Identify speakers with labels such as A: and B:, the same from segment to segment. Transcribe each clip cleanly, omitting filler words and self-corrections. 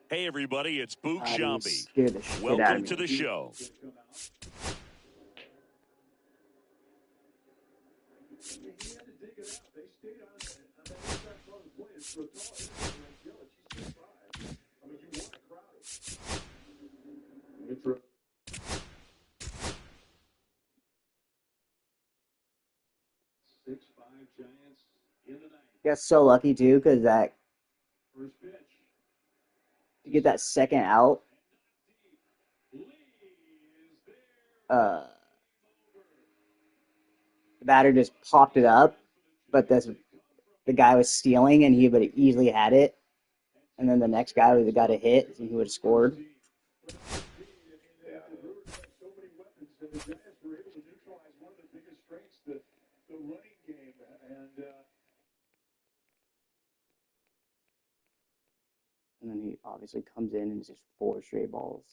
A: Hey, everybody, it's Boog
B: He
A: Sciambi.
B: scared the shit out
A: Welcome
B: of me.
A: to the show.
B: Got so lucky too, because that to get that second out, the batter just popped it up, but the guy was stealing, and he would have easily had it. And then the next guy would have got a hit, and he would have scored. And then he obviously comes in and it's just 4 straight balls.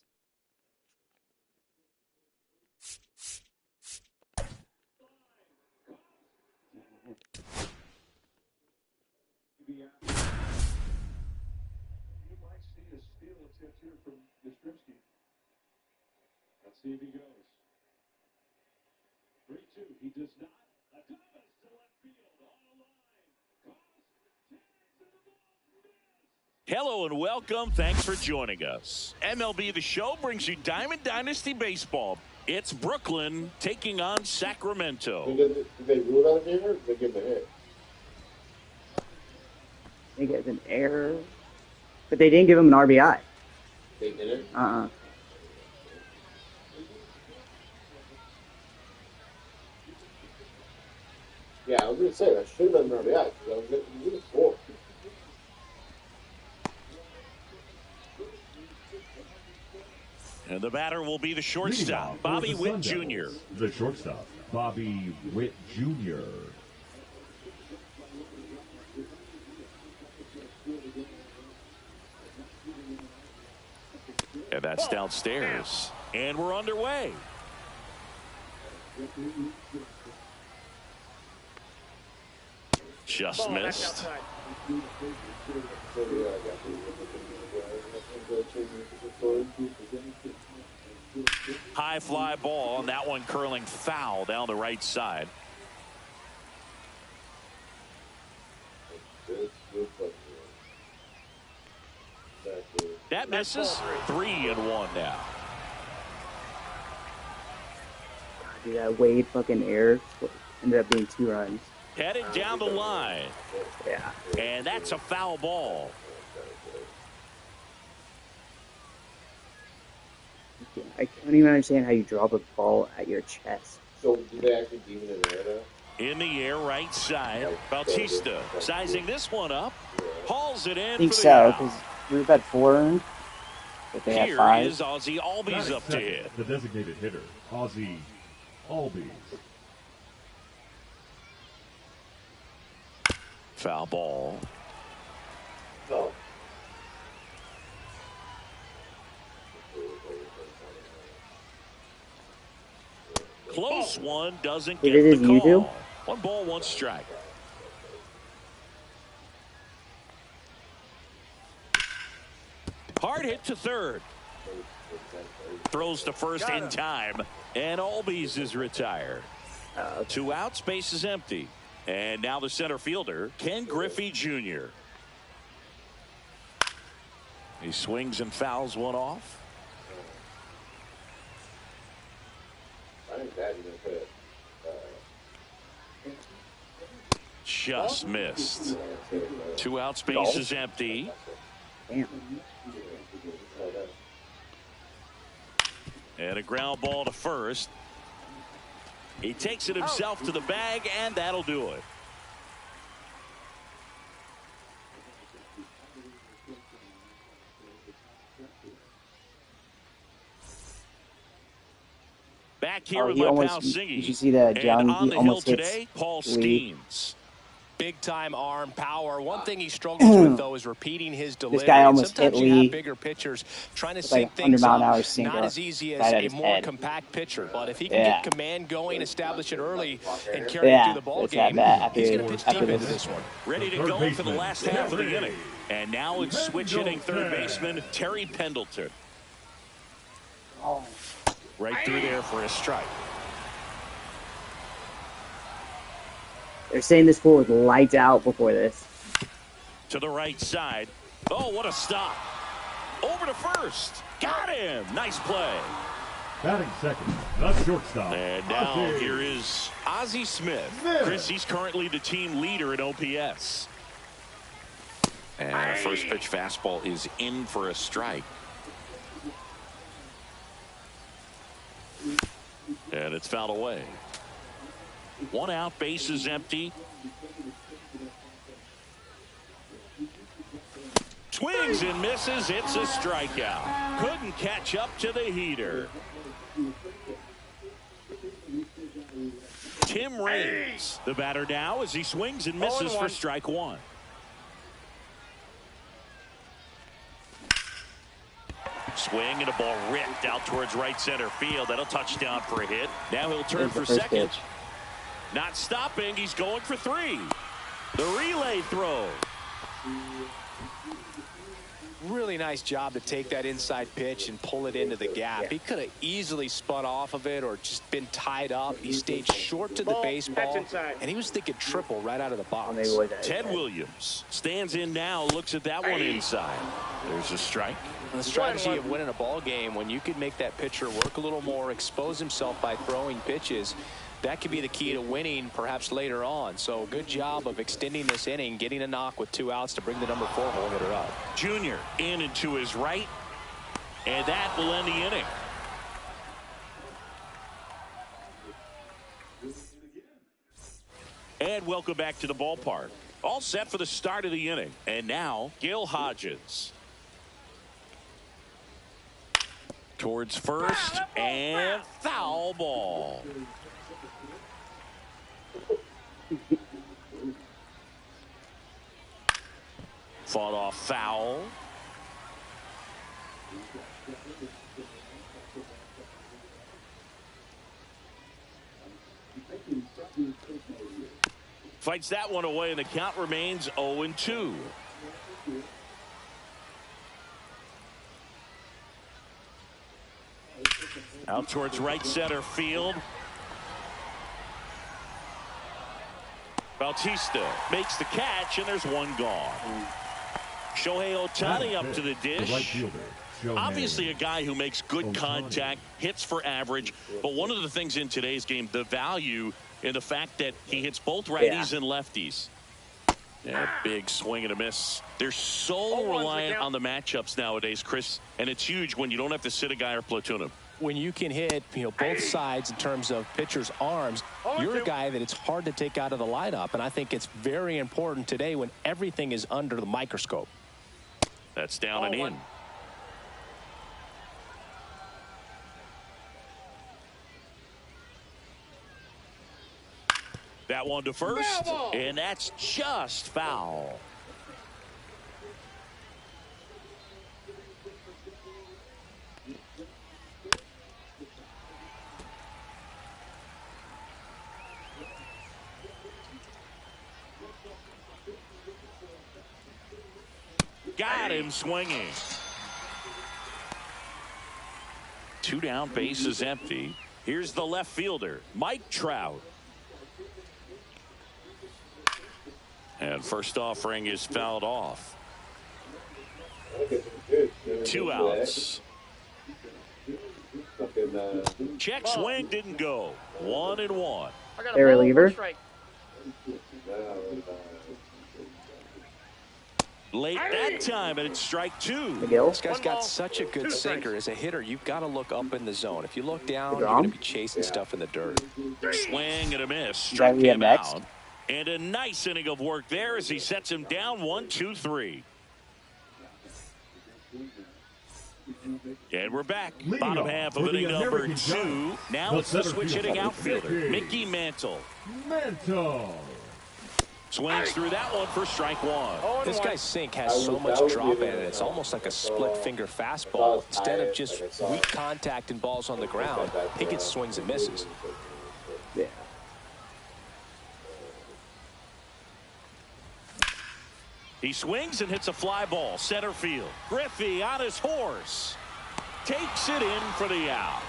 A: Hello and welcome. Thanks for joining us. MLB The Show brings you Diamond Dynasty Baseball. It's Brooklyn taking on Sacramento.
C: Did they rule out a game or did they give him a hit?
B: I think it's an error, but they didn't give him an RBI.
C: They didn't? Yeah, I was going to say, that should have been an RBI, because I was going to score.
A: And the batter will be the shortstop, Bobby Witt Jr.
D: The shortstop, Bobby Witt Jr.
A: And that's downstairs. And we're underway. Just missed. High fly ball, and that one curling foul down the right side. That misses. 3-1 now.
B: Dude, that Wade fucking error ended up being 2 runs.
A: Headed down the line.
B: Yeah.
A: And that's a foul ball.
B: I can't even understand how you drop a ball at your chest.
C: So, did they actually deem it in the air, though?
A: In the air, right side. Bautista sizing this one up. Hauls it in.
B: I think
A: for the
B: so,
A: out.
B: because we've had 4 earned, but they had
A: Here
B: 5.
A: is Ozzie Albies up to hit.
D: The designated hitter, Ozzie Albies.
A: Foul ball.
C: Oh.
A: Close one, doesn't
B: Did
A: get
B: it
A: the
B: as you
A: call.
B: do?
A: 1 ball, 1 strike. Hard hit to third. Throws to first in time, and Albies is retired. 2 outs, base is empty. And now the center fielder, Ken Griffey Jr. He swings and fouls one off.
C: I think that even put it.
A: Just missed. 2 outs, base is empty.
B: Damn.
A: And a ground ball to first. He takes it himself to the bag, and that'll do it. Back here with my pal
B: Did
A: Singy.
B: you see that, John?
A: And on
B: He
A: the hill
B: almost hits
A: today, Paul
B: Lee.
A: Steens.
E: Big-time arm power. One thing he struggles with, though, is repeating his delivery.
B: This guy almost
E: Sometimes
B: hit
E: you
B: Lee.
E: have bigger pitchers trying to
B: It's
E: sync
B: like
E: things
B: 100 mile an
E: up.
B: hour sinker
E: Not as easy as
B: right at
E: a
B: his
E: more
B: head.
E: compact pitcher. But if he can
B: Yeah.
E: get command going, establish it early, and carry it
B: Yeah,
E: through the ball
B: it's that
E: game,
B: bad after,
E: he's going to pitch deep
B: after
E: into
B: this.
E: this one.
A: Ready to
D: Third
A: go for the
D: baseman,
A: last half of the
D: Terry.
A: inning. And now it's switch hitting third baseman Terry Pendleton. Right through there for a strike.
B: They're saying this pool was lights out before this.
A: To the right side. Oh, what a stop. Over to first. Got him. Nice play.
D: Batting second, the shortstop.
A: And now
D: Ozzie.
A: here is Ozzie Smith. Chris, he's currently the team leader in OPS. And a first pitch fastball is in for a strike. And it's fouled away. One out, base is empty. Swings and misses. It's a strikeout. Couldn't catch up to the heater. Tim Raines, the batter now, as he swings and misses for strike one. Swing and a ball ripped out towards right center field. That'll touchdown for a hit. Now he'll turn for second.
B: Pitch.
A: Not stopping. He's going for three. The relay throw.
E: Really nice job to take that inside pitch and pull it into the gap. He could have easily spun off of it or just been tied up. He stayed short to the baseball, and he was thinking triple right out of the box.
A: Ted Williams stands in now, looks at that one inside. There's a strike.
E: The strategy of winning a ball game, when you can make that pitcher work a little more, expose himself by throwing pitches, that could be the key to winning perhaps later on. So good job of extending this inning, getting a knock with 2 outs to bring the number 4 hole hitter up.
A: Junior in and to his right, and that will end the inning. And welcome back to the ballpark. All set for the start of the inning. And now Gil Hodges. Towards first, and foul ball. Fought off foul. Fights that one away, and the count remains 0-2. Out towards right center field. Bautista makes the catch, and there's one gone. Shohei Ohtani up to the dish.
D: Right fielder, Shohei.
A: Obviously a guy who makes good contact, hits for average, but one of the things in today's game, the value in the fact that he hits both righties and lefties. Yeah, big swing and a miss. They're so reliant on the matchups nowadays, Chris, and it's huge when you don't have to sit a guy or platoon him.
E: When you can hit, both sides in terms of pitchers' arms, you're a guy that it's hard to take out of the lineup, and I think it's very important today when everything is under the microscope.
A: That's down and in. That one to first, and that's just foul. Got him swinging. 2 down, base is empty. Here's the left fielder, Mike Trout. And first offering is fouled off. 2 outs. Check swing didn't go. 1-1.
B: Hey, reliever.
A: Late that time, and it's strike 2.
B: Miguel.
E: This guy's got such a good sinker. As a hitter, you've got to look up in the zone. If you look down, you're going to be chasing stuff in the dirt.
A: Swing and a miss.
B: Is that
A: Struck
B: who we have
A: him
B: next?
A: out. And a nice inning of work there as he sets him down 1-2-3. And we're back.
D: Leading
A: Bottom
D: off
A: half
D: for
A: of
D: the
A: inning number
D: American
A: 2.
D: Giants,
A: Now
D: the
A: it's the
D: center
A: switch
D: fielder,
A: hitting outfielder,
D: Mickey
A: Mickey Mantle.
D: Mantle.
A: Swings through that one for strike one.
E: This guy's sink has so much drop in it. It's almost like a split finger fastball. Instead of just weak contact and balls on the ground, he gets swings and misses.
B: Yeah.
A: He swings and hits a fly ball center field. Griffey on his horse takes it in for the out.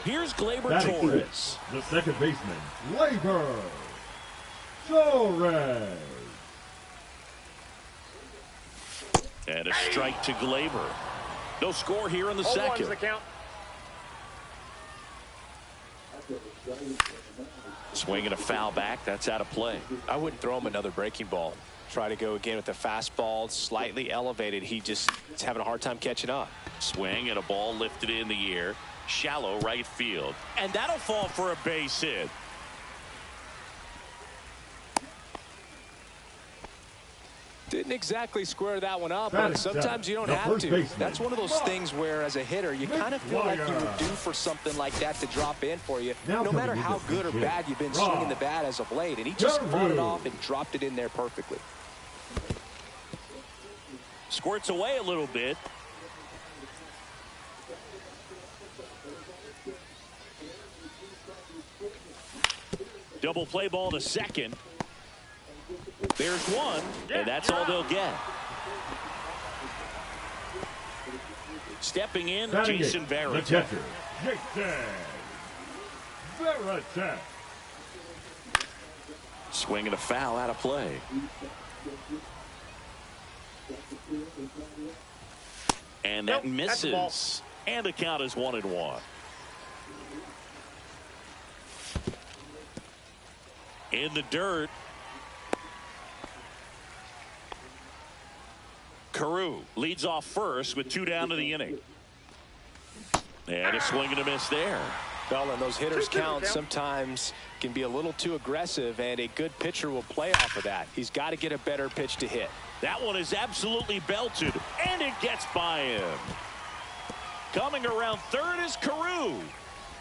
A: Here's Gleyber Torres.
D: The second baseman, Gleyber Torres.
A: And a strike to Gleyber. No score here in the second.
F: The count.
A: Swinging a foul back. That's out of play.
E: I wouldn't throw him another breaking ball. Try to go again with the fastball, slightly elevated. He's having a hard time catching up.
A: Swing and a ball lifted in the air. Shallow right field. And that'll fall for a base hit.
E: Didn't exactly square that one up, but sometimes you don't have to. That's one of those things where, as a hitter, you kind of feel like you were due for something like that to drop in for you, no matter how good or bad you've been swinging the bat as of late. And he just fought it off and dropped it in there perfectly.
A: Squirts away a little bit. Double play ball to second. There's one, and that's all they'll get. Stepping in, Jason Varitek.
D: The catcher, Jason Varitek.
A: Swinging a foul out of play. And that misses. And the count is 1-1. In the dirt. Carew leads off first with 2 down to the inning. And a swing and a miss there.
E: Well, and those hitters count sometimes can be a little too aggressive, and a good pitcher will play off of that. He's got to get a better pitch to hit.
A: That one is absolutely belted, and it gets by him. Coming around third is Carew.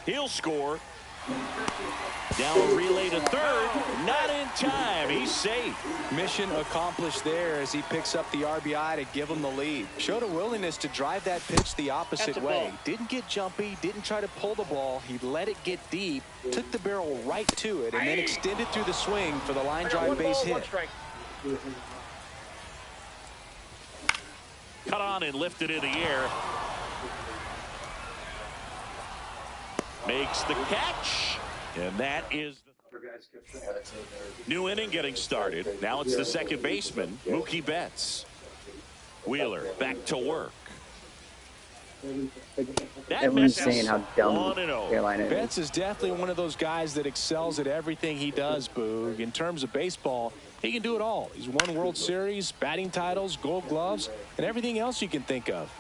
A: He'll score. Now a relay to third. Not in time. He's safe.
E: Mission accomplished there as he picks up the RBI to give him the lead. Showed a willingness to drive that pitch the opposite way. Didn't get jumpy. Didn't try to pull the ball. He let it get deep. Took the barrel right to it and then extended through the swing for the line drive base hit.
A: Cut on and lifted in the air. Makes the catch. And that is the new inning getting started. Now it's the second baseman, Mookie Betts. Wheeler back to work.
B: Everyone's saying how dumb Carolina is.
E: Betts is definitely one of those guys that excels at everything he does, Boog. In terms of baseball, he can do it all. He's won World Series, batting titles, Gold Gloves, and everything else you can think of.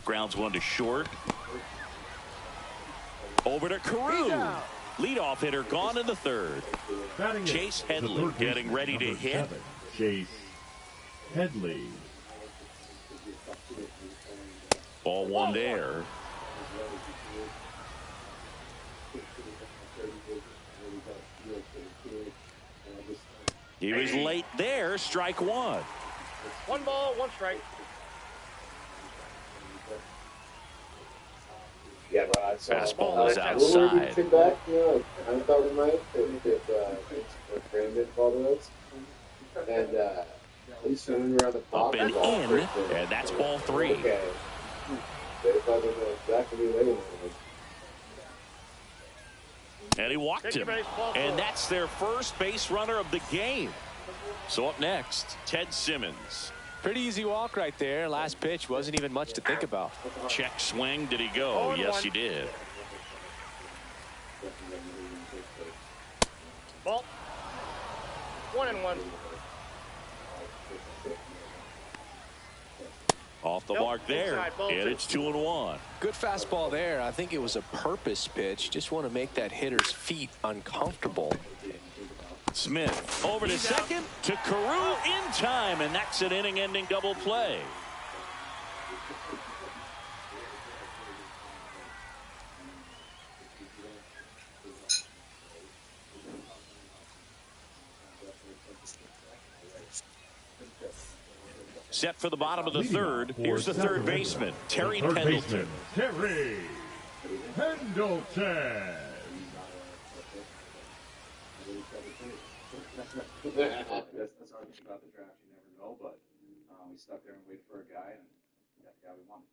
A: Grounds one to short. Over to Carew. Leadoff hitter gone in the third. Chase Headley getting ready to hit.
D: Chase Headley.
A: Ball one there. He was late there. Strike one.
F: 1 ball, 1 strike.
C: Yeah, but I saw
A: fastball is outside.
C: Back, you know, I thought we might if Brandon called us. And he's swimming around the
A: up
C: top.
A: and in, and that's ball 3.
C: Okay. They probably know exactly what they want.
A: And he walked him. And that's their first base runner of the game. So up next, Ted Simmons.
E: Pretty easy walk right there. Last pitch wasn't even much to think about.
A: Check swing. Did he go? Yes, he did.
F: Ball. 1-1.
A: Off the mark there, and it's 2-1.
E: Good fastball there. I think it was a purpose pitch. Just want to make that hitter's feet uncomfortable.
A: Smith over to second to Carew in time, and that's an inning-ending double play. Set for the bottom of the third. Here's the third baseman, Terry
D: Third
A: Pendleton.
D: baseman, Terry Pendleton.
G: That's our thing about the draft. You never know, but we stuck there and waited for a guy, and we got the guy we wanted.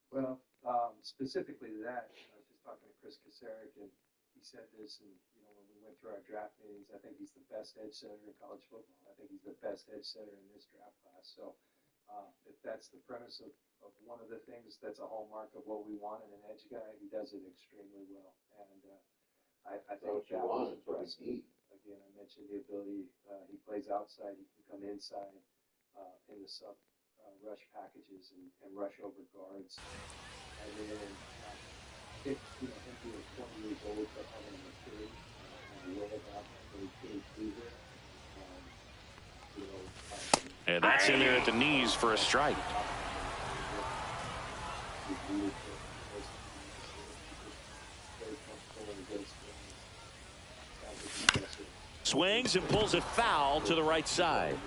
G: Well, specifically to that, I was just talking to Chris Kasarik, and he said this, and when we went through our draft meetings, I think he's the best edge setter in college football. I think he's the best edge setter in this draft class. So if that's the premise of one of the things that's a hallmark of what we want in an edge guy, he does it extremely well. And I think that was impressive. Again, I mentioned the ability, he plays outside, he can come inside in the sub rush packages and rush over guards. And then I think, him being 20 years old, but having maturity and a way about him, really being eager.
A: And that's in there at the knees for a strike. Swings and pulls it foul to the right side.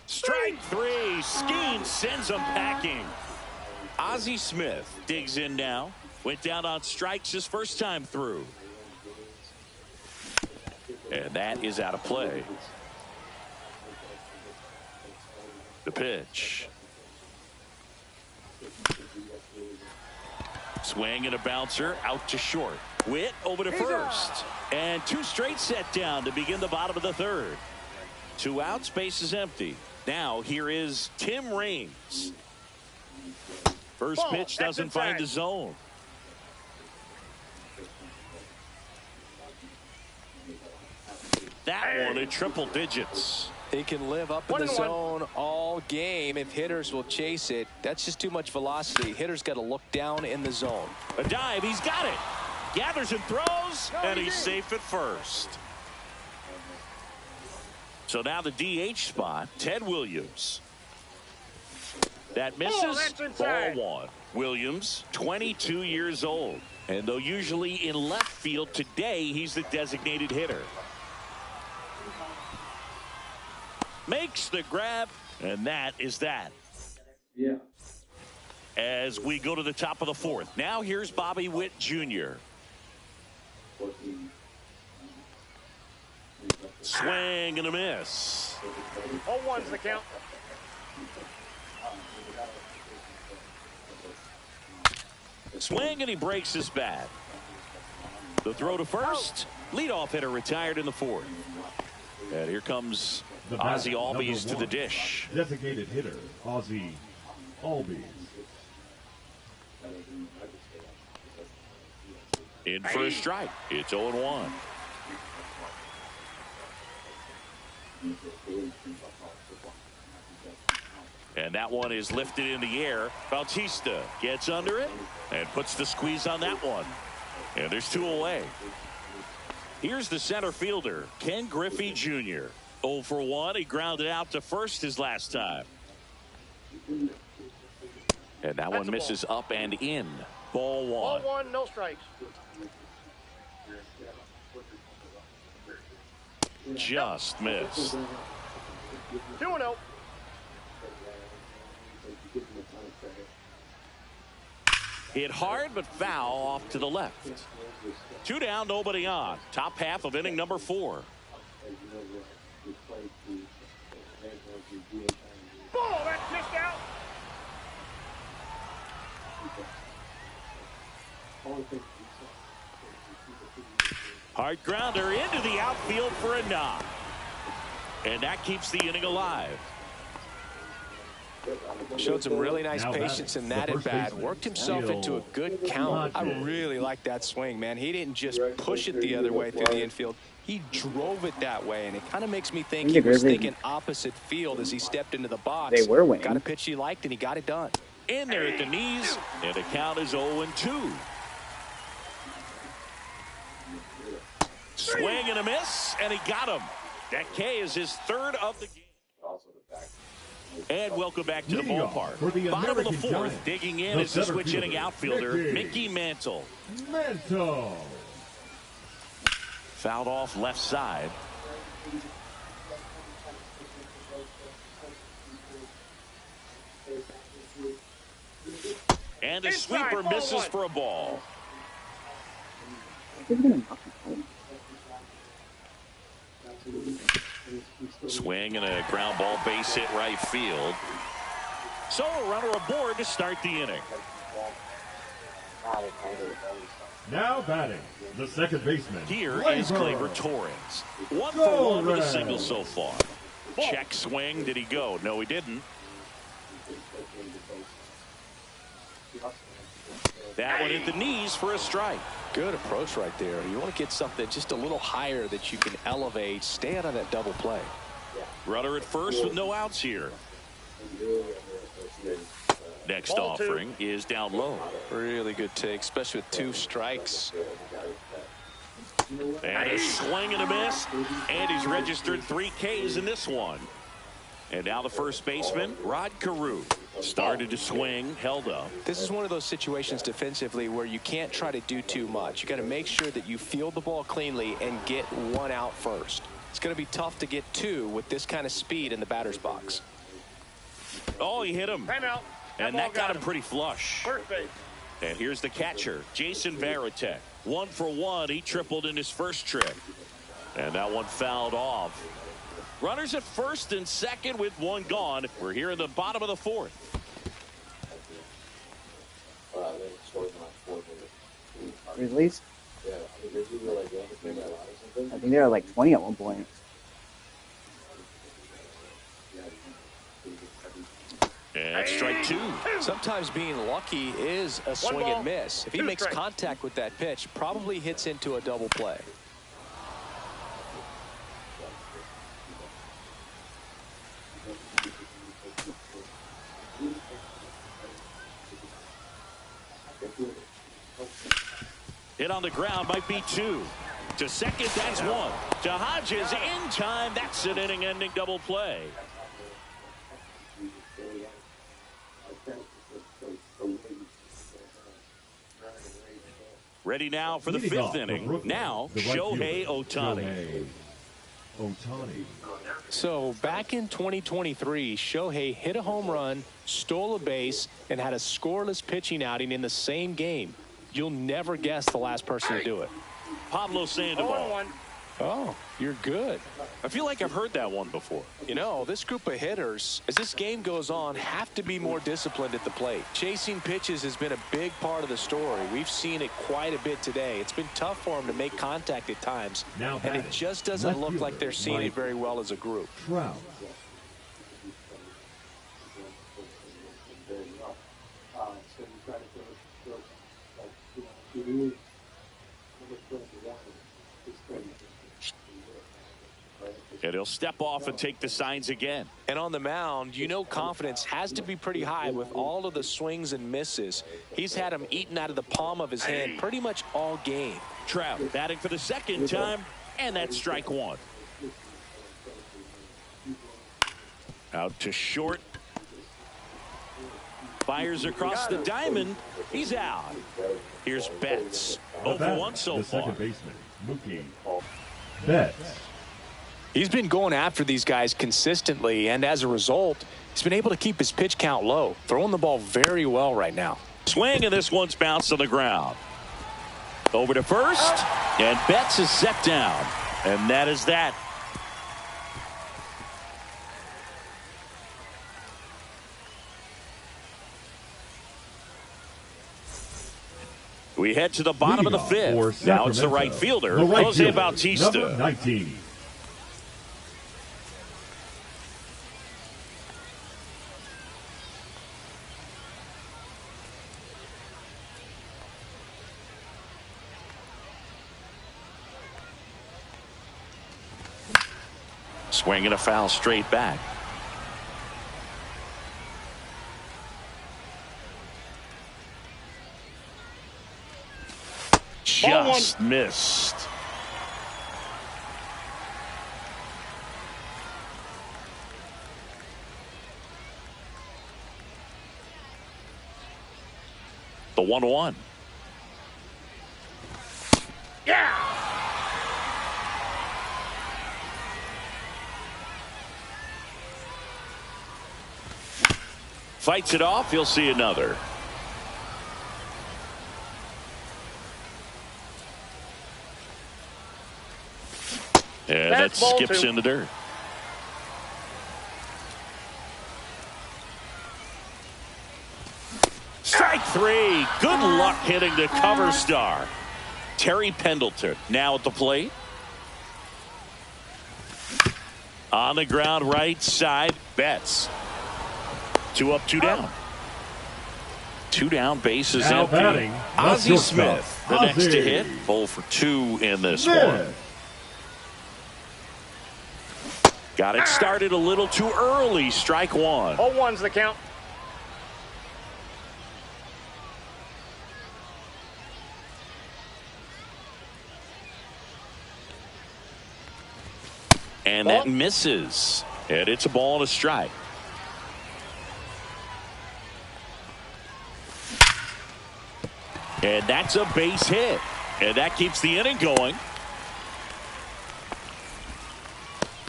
A: Strike three. Skeen sends him packing. Ozzie Smith digs in now. Went down on strikes his first time through. And that is out of play. The pitch. Swing and a bouncer out to short. Witt over to first. And two straight set down to begin the bottom of the third. 2 outs, base is empty. Now here is Tim Raines. First pitch doesn't find the zone. That one in triple digits.
E: He can live up in the zone all game if hitters will chase it. That's just too much velocity. Hitters got to look down in the zone.
A: A dive, he's got it. Gathers and throws, and he's safe at first. So now the DH spot, Ted Williams. That misses, ball one. Williams, 22 years old. And though usually in left field, today he's the designated hitter. Makes the grab, and that is that.
G: Yeah.
A: As we go to the top of the fourth. Now here's Bobby Witt Jr. Swing and a miss.
F: 0-1's the count.
A: Swing and he breaks his bat. The throw to first. Leadoff hitter retired in the fourth. And here comes Ozzie Albies to the dish.
D: Designated hitter, Ozzie Albies.
A: In for a strike. It's 0-1. And that one is lifted in the air. Bautista gets under it and puts the squeeze on that one. And there's 2 away. Here's the center fielder, Ken Griffey Jr. 0 for 1. He grounded out to first his last time. And that one misses up and in. Ball one.
F: Ball 1, no strikes.
A: Just missed.
F: 2-0.
A: Hit hard but foul off to the left. 2 down, nobody on. Top half of inning number 4.
F: Ball, that's missed out.
A: Hard grounder into the outfield for a knock. And that keeps the inning alive.
E: Showed some really nice patience in that at bat. Worked himself into a good count. I really like that swing, man. He didn't just push it the other way through the infield. He drove it that way, and it kind of makes me think he was thinking opposite field as he stepped into the box.
B: They were winning.
E: Got a pitch he liked, and he got it done.
A: In there at the knees, and the count is 0-2. Swing and a miss, and he got him. That K is his third of the game. And welcome back to the
D: Leading off
A: ballpark.
D: for the
A: Bottom of the
D: American
A: fourth,
D: Giants,
A: digging in
D: the
A: is the
D: center
A: switch-hitting
D: fielder,
A: outfielder,
D: Mickey
A: Mickey Mantle.
D: Mantle.
A: Fouled off left side. And the
F: Inside,
A: sweeper
F: ball
A: misses
F: one.
A: for a ball. Swing and a ground ball base hit right field. So a runner aboard to start the inning.
D: Now batting, the second baseman.
A: Here
D: Gleyber.
A: is Gleyber Torres. 1 for 1 with a single so far. Check swing. Did he go? No, he didn't. That one hit the knees for a strike.
E: Good approach right there. You want to get something just a little higher that you can elevate. Stay out of that double play.
A: Runner at first with no outs here. Next
F: Ball two.
A: offering is down low.
E: Really good take, especially with 2 strikes.
A: And a swing and a miss. And he's registered 3 Ks in this one. And now the first baseman, Rod Carew. Started to swing, held up.
E: This is one of those situations defensively where you can't try to do too much. You got to make sure that you field the ball cleanly and get 1 out first. It's going to be tough to get 2 with this kind of speed in the batter's box.
A: Oh, he hit him.
F: Timeout.
A: And
F: ball
A: that got him pretty flush.
F: First base.
A: And here's the catcher, Jason Varitek. 1 for 1. He tripled in his first trip. And that one fouled off. Runners at first and second with 1 gone. We're here in the bottom of the fourth.
B: Grizzlies? I think they were like 20 at one point.
A: And strike 2.
E: Sometimes being lucky is a swing
F: ball,
E: and miss. If he
F: 2
E: makes
F: strikes.
E: contact with that pitch, probably hits into a double play.
A: Hit on the ground, might be 2. To second, that's 1. To Hodges in time. That's an inning-ending double play. Ready now for the
D: Leading
A: 5th
D: off for
A: inning.
D: Brooklyn,
A: Now,
D: the right
A: Shohei
D: fielder,
A: Ohtani.
D: Shohei Ohtani.
E: So back in 2023, Shohei hit a home run, stole a base, and had a scoreless pitching outing in the same game. You'll never guess the last person to do it.
A: Pablo Sandoval.
F: 0-1.
E: Oh, you're good.
A: I feel like I've heard that one before.
E: You know, this group of hitters, as this game goes on, have to be more disciplined at the plate. Chasing pitches has been a big part of the story. We've seen it quite a bit today. It's been tough for them to make contact at times,
D: Now
E: and it
D: batting,
E: just doesn't
D: left
E: look like
D: fielder,
E: they're seeing
D: Mike
E: it very well as a group.
D: Trout.
G: So you try to go like, you really
A: And he'll step off and take the signs again.
E: And on the mound, you know confidence has to be pretty high with all of the swings and misses. He's had them eaten out of the palm of his hand pretty much all game.
A: Trout batting for the second time, and that's strike 1. Out to short. Fires across the diamond. He's out. Here's Betts. 0 for 1 so
D: the
A: far.
D: second baseman, Mookie Betts.
E: He's been going after these guys consistently, and as a result, he's been able to keep his pitch count low, throwing the ball very well right now.
A: Swing, and this one's bounced on the ground. Over to first, and Betts is set down. And that is that. We head to the bottom of the
D: Leading off
A: fifth.
D: for
A: Now it's the right
D: Sacramento,
A: fielder,
D: the right
A: Jose
D: fielder,
A: Bautista.
D: Number 19.
A: Swinging a foul straight back. Just missed. The 1-1.
F: Yeah!
A: Fights it off. He'll see another. And that skips in the dirt. Strike three. Good luck hitting the cover star. Terry Pendleton now at the plate. On the ground, right side. Betts. 2 up, 2 down. 2 down, bases
D: Now
A: empty.
D: batting,
A: Ozzie
D: shortstop,
A: Smith, the next to hit. 0 for 2 in this one. Got it started a little too early. Strike 1.
F: 0-1's the count.
A: And that misses. And it's a ball and a strike. And that's a base hit. And that keeps the inning going.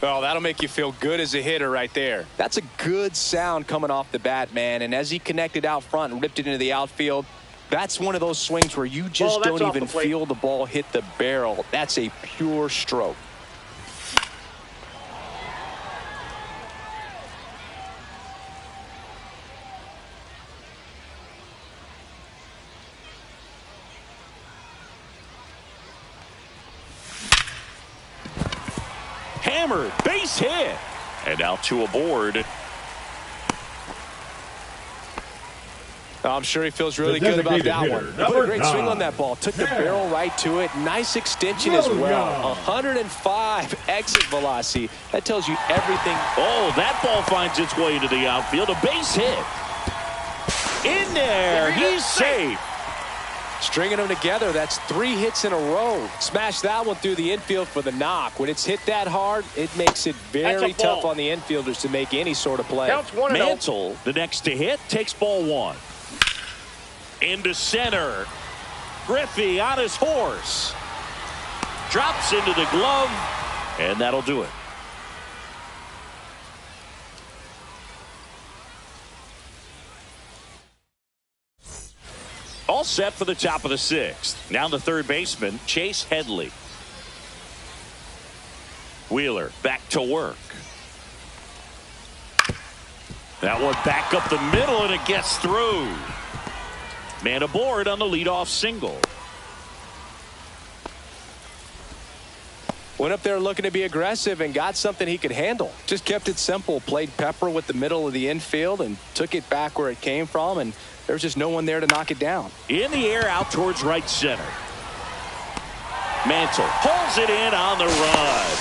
E: Oh, that'll make you feel good as a hitter right there. That's a good sound coming off the bat, man. And as he connected out front and ripped it into the outfield, that's one of those swings where you just don't even feel the ball hit the barrel. That's a pure stroke.
A: Hammered, base hit. And now 2 aboard.
E: I'm sure he feels really good about that one. He put a great swing on that ball. Took the barrel right to it. Nice extension as well. 105 exit velocity. That tells you everything.
A: Oh, that ball finds its way into the outfield. A base hit. In there. He's safe.
E: Stringing them together, that's 3 hits in a row. Smash that one through the infield for the knock. When it's hit that hard, it makes it very tough on the infielders to make any sort of play.
A: Mantle, the next to hit, takes ball 1. Into center. Griffey on his horse. Drops into the glove, and that'll do it. All set for the top of the 6th. Now the third baseman, Chase Headley. Wheeler back to work. That one back up the middle, and it gets through. Man aboard on the leadoff single.
E: Went up there looking to be aggressive and got something he could handle. Just kept it simple. Played pepper with the middle of the infield and took it back where it came from, and there's just no one there to knock it down.
A: In the air out towards right center. Mantle pulls it in on the run.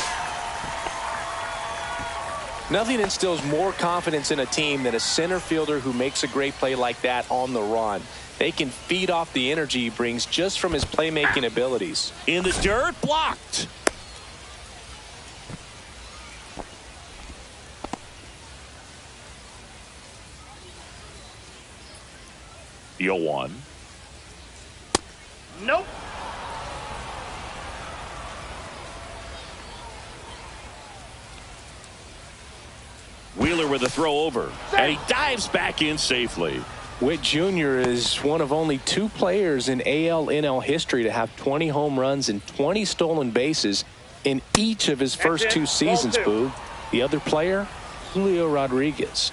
E: Nothing instills more confidence in a team than a center fielder who makes a great play like that on the run. They can feed off the energy he brings just from his playmaking abilities.
A: In the dirt, blocked. The 0-1.
F: Nope.
A: Wheeler with a throw over. And he dives back in safely.
E: Witt Jr. is one of only 2 players in AL-NL history to have 20 home runs and 20 stolen bases in each of his first 2 seasons, Boo. The other player, Julio Rodriguez.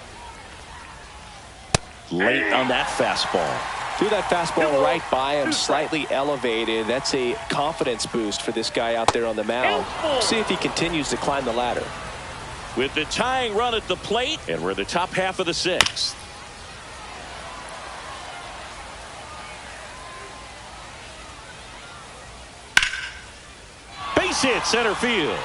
A: Late on that fastball.
E: Threw that fastball right by him, slightly elevated. That's a confidence boost for this guy out there on the mound. See if he continues to climb the ladder.
A: With the tying run at the plate, and we're in the top half of the 6th. Base hit center field.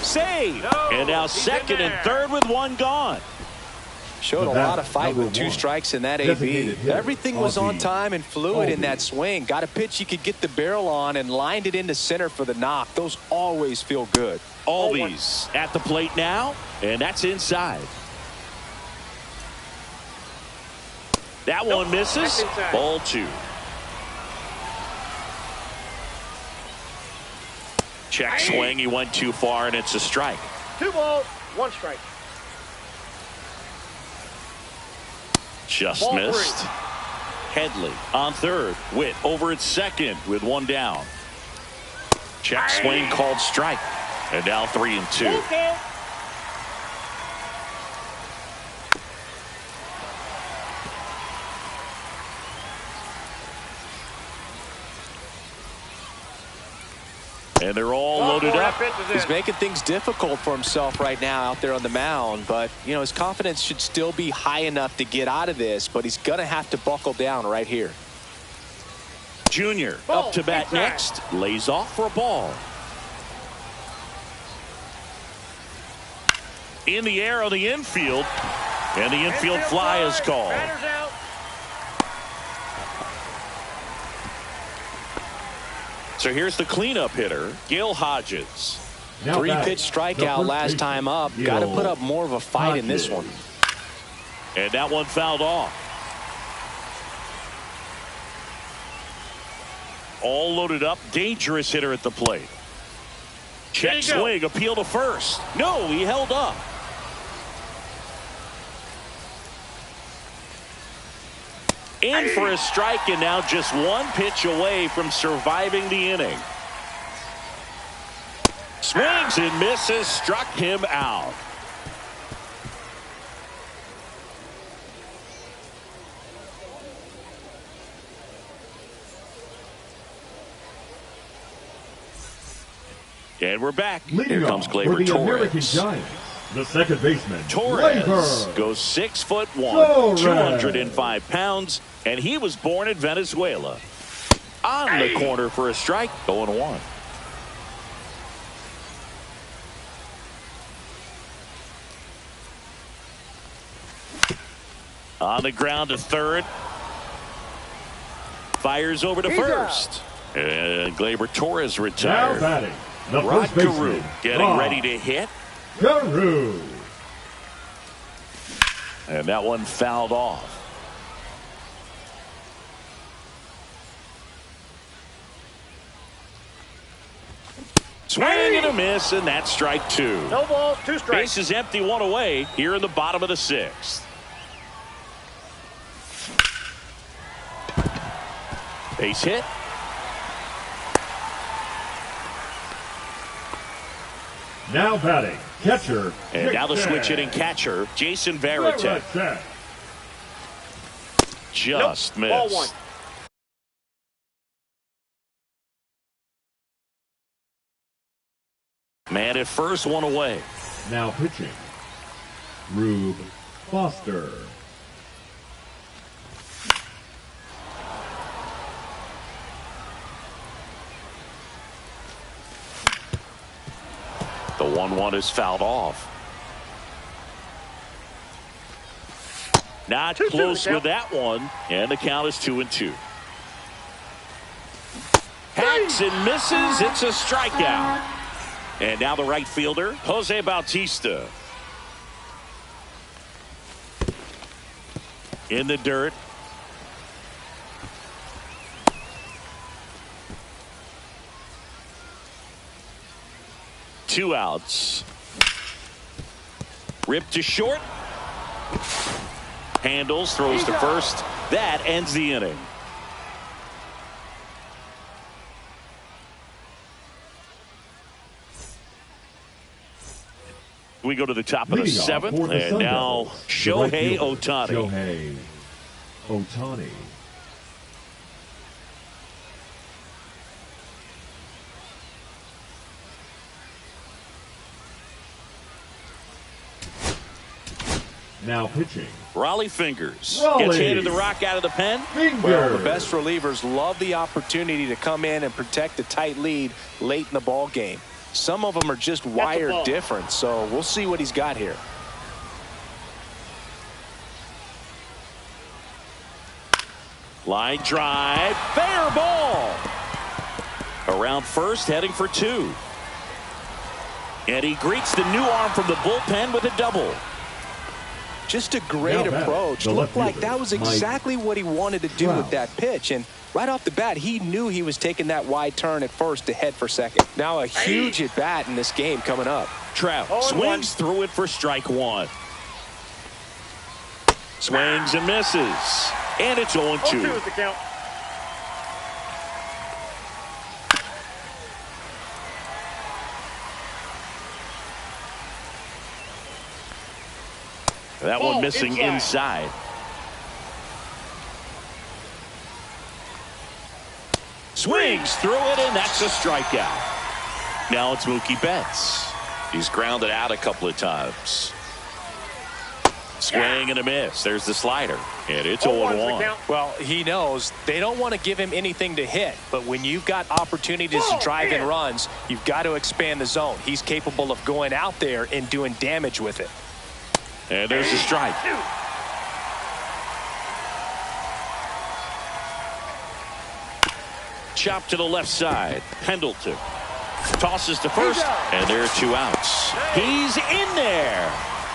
A: Save. And now second and third with 1 gone.
E: Showed a lot of fight with 2 strikes in that AB. Everything was on time and fluid in that swing. Got a pitch he could get the barrel on and lined it into center for the knock. Those always feel good.
A: Albies at the plate now, and that's inside. That one misses. Ball 2. Check swing. He went too far, and it's a strike.
F: 2 balls, 1 strike.
A: Just
F: Ball
A: missed.
F: 3.
A: Headley on third. Witt over at second with 1 down. Check swing called strike. And now 3-2.
F: Okay.
A: And they're all loaded up.
E: He's making things difficult for himself right now out there on the mound. But, you know, his confidence should still be high enough to get out of this. But he's going to have to buckle down right here.
A: Junior
F: Ball,
A: up to bat
F: inside.
A: next. Lays off for a ball. In the air on the infield. And the infield fly is called.
F: Batter's out.
A: So here's the cleanup hitter, Gil Hodges.
D: Now
E: 3-pitch strikeout last time up. Got to
D: Gil
E: put up more of a fight in this one.
A: And that one fouled off. All loaded up. Dangerous hitter at the plate. Check swing. Appeal to first. No, he held up. In for a strike, and now just 1 pitch away from surviving the inning. Swings and misses. Struck him out. And we're back.
D: Leading
A: Here comes
D: off
A: Gleyber
D: for the American
A: Torres.
D: Giants, the second baseman,
A: Torres
D: Gleyber
A: goes 6'1",
D: Torres.
A: 205 pounds, and he was born in Venezuela. On the corner for a strike, 0-1. On the ground to third. Fires over to first. And Gleyber Torres
D: Now
A: retired.
D: batting, the
A: Rod
D: first baseman,
A: Carew getting
D: Rod
A: ready to hit.
D: Carew.
A: And that one fouled off. Swing and a miss, and that's strike 2.
F: No balls, 2 strikes.
A: Base is empty, 1 away here in the bottom of the 6th. Base hit.
D: Now batting, catcher.
A: And now the
D: Jason
A: switch hitting catcher, Jason Varitek.
D: Varitek.
A: Just
F: Nope. Ball
A: missed.
F: 1.
A: Man at first, 1 away.
D: Now pitching, Rube Foster.
A: The 1-1 is fouled off. Not
F: 2-2
A: close
F: the
A: with that one, and the count is 2-2. Hacks and misses. It's a strikeout. And now the right fielder, Jose Bautista. In the dirt. Two outs. Ripped to short. Handles, throws to first. That ends the inning. We go to the top of the
D: Leading off
A: 7th,
D: for the
A: and
D: Sun
A: now
D: Devils, the
A: Shohei
D: right fielder,
A: Ohtani.
D: Shohei Ohtani. Now pitching,
A: Raleigh Fingers
D: Raleigh.
A: gets handed the rock out of the pen.
E: Well, the
D: Fingers.
E: best relievers love the opportunity to come in and protect a tight lead late in the ball game. Some of them are just wired
F: ball.
E: different, so we'll see what he's got here.
A: Line drive, fair ball. Around first, heading for 2. And he greets the new arm from the bullpen with a double.
E: Just a great approach. Looked like that was exactly what he wanted to do with that pitch. And right off the bat, he knew he was taking that wide turn at first to head for second. Now a huge at-bat in this game coming up.
A: Trout swings through it for strike one. Swings and misses. And it's 0-2.
F: 0-2 is the count.
A: That one missing inside. Swings through it, and that's a strikeout. Now it's Mookie Betts. He's grounded out a couple of times. Swing and a miss. There's the slider. And it's 0-1.
E: Well, he knows they don't want to give him anything to hit. But when you've got opportunities to drive in runs, you've got to expand the zone. He's capable of going out there and doing damage with it.
A: And there's the strike. Chop to the left side. Pendleton tosses to first, and there are 2 outs. He's in there.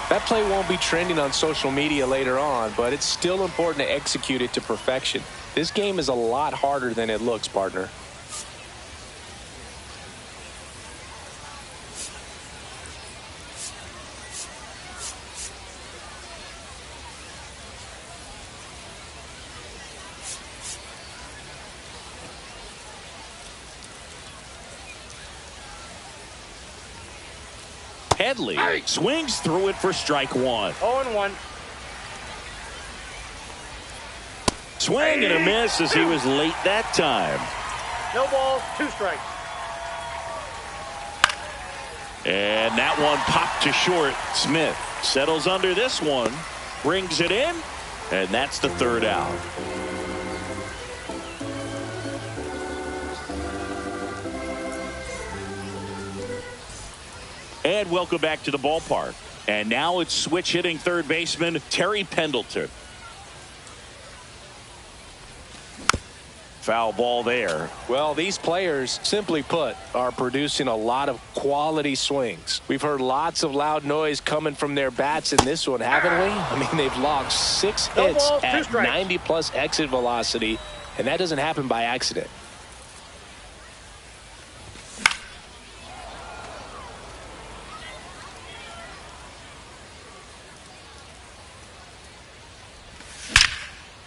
E: That play won't be trending on social media later on, but it's still important to execute it to perfection. This game is a lot harder than it looks, partner.
A: Headley swings through it for strike one.
F: 0-1.
A: Swing and a miss as he was late that time.
F: No balls, 2 strikes.
A: And that one popped to short. Smith settles under this one, brings it in, and that's the 3rd out. And welcome back to the ballpark. And now it's switch hitting third baseman Terry Pendleton. Foul ball there.
E: Well, these players, simply put, are producing a lot of quality swings. We've heard lots of loud noise coming from their bats in this one, haven't we? I mean, they've logged 6 hits at 90+ exit velocity, and that doesn't happen by accident.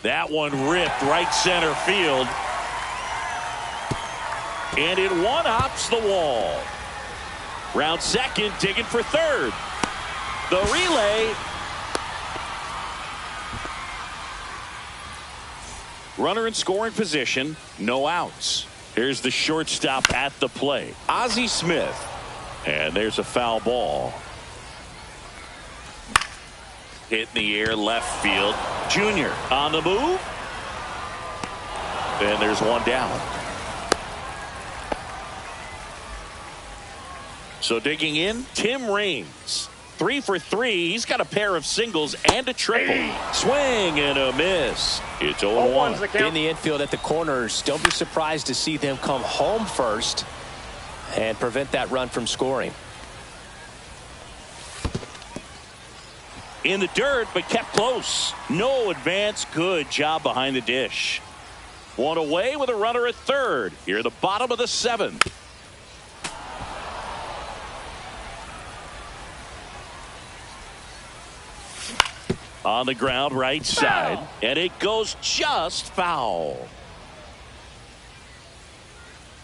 A: That one ripped right center field. And it one-hops the wall. Round second, digging for third. The relay. Runner in scoring position, no outs. Here's the shortstop at the plate, Ozzie Smith. And there's a foul ball. Hit in the air, left field. Junior on the move. And there's one down. So digging in, Tim Raines. 3 for 3. He's got a pair of singles and a triple. Swing and a miss. It's 0-1.
E: In the infield at the corners, don't be surprised to see them come home first and prevent that run from scoring.
A: In the dirt, but kept close. No advance. Good job behind the dish. One away with a runner at third. Here at the bottom of the 7th. On the ground, right side. And it goes just foul.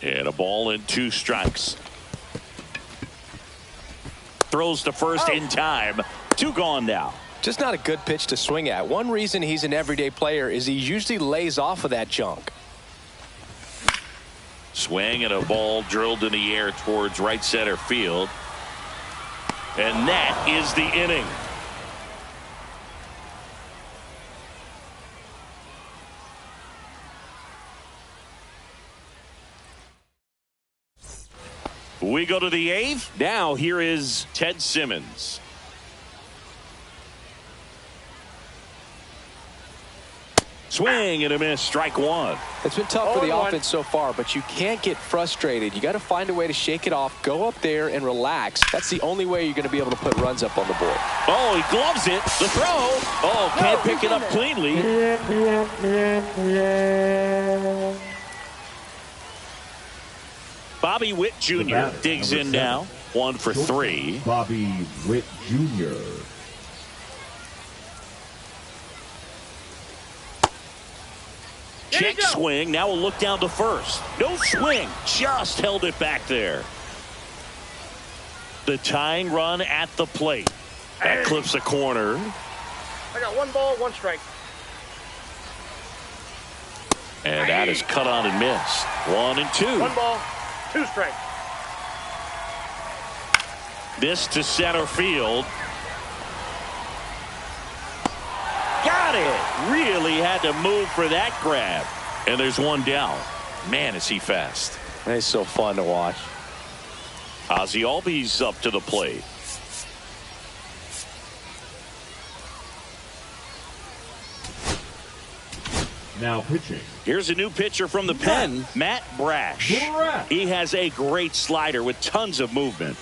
A: And a ball and 2 strikes. Throws to first in time. 2 gone now.
E: Just not a good pitch to swing at. One reason he's an everyday player is he usually lays off of that junk.
A: Swing and a ball drilled in the air towards right center field. And that is the inning. We go to the 8th. Now here is Ted Simmons. Swing and a miss, strike one.
E: It's been tough for the
F: 0-1.
E: offense so far, but you can't get frustrated. You got to find a way to shake it off, go up there and relax. That's the only way you're going to be able to put runs up on the board.
A: Oh, he gloves it. The throw. Oh, can't pick it up cleanly. Bobby Witt Jr. digs in now. 1 for 3.
D: Bobby Witt Jr.
A: Check swing. Now we'll look down to first. No swing. Just held it back there. The tying run at the plate. That clips a corner.
F: I got 1 ball, 1 strike.
A: And that is cut on and missed. 1 and 2.
F: 1 ball, 2 strikes.
A: This to center field. Got it. Really had to move for that grab. And there's 1 down. Man, is he fast.
E: It's so fun to watch.
A: Ozzie Albies up to the plate.
D: Now pitching.
A: Here's a new pitcher from the pen, Matt Brash. He has a great slider with tons of movement.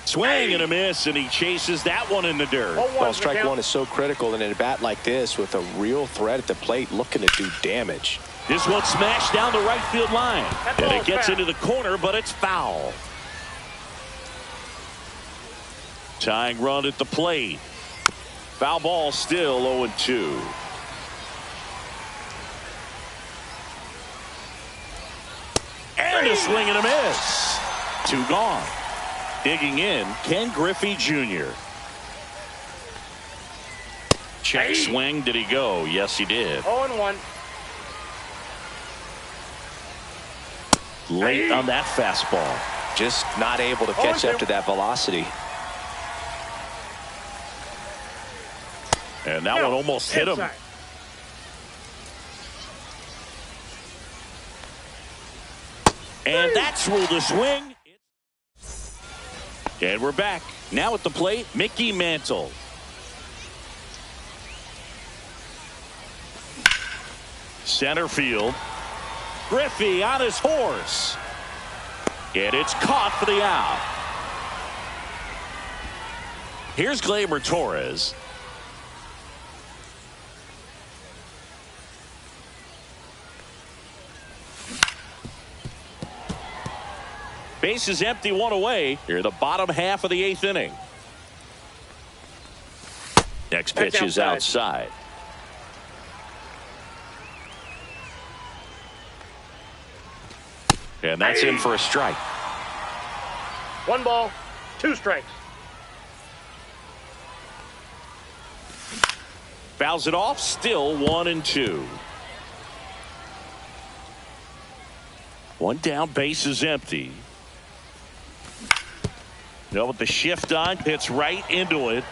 A: Swing and a miss, and he chases that one in the dirt.
E: Well, strike one is so critical in a bat like this with a real threat at the plate looking to do damage.
A: This one smashed down the right field line. And it gets into the corner, but it's foul. Tying run at the plate. Foul ball still 0-2. And a swing and a miss. 2 gone. Digging in, Ken Griffey Jr. Check swing. Did he go? Yes, he did.
F: 0-1.
A: Late on that fastball.
E: Just not able to catch up to that velocity.
A: And that one almost hit him. And that's ruled a swing. And we're back. Now at the plate, Mickey Mantle. Center field. Griffey on his horse. And it's caught for the out. Here's Gleyber Torres. Base is empty, 1 away. Here, the bottom half of the 8th inning. Next pitch is outside. And that's in for a strike.
F: 1 ball, 2 strikes.
A: Fouls it off, still 1-2. 1 down, base is empty. No, with the shift on, hits right into it.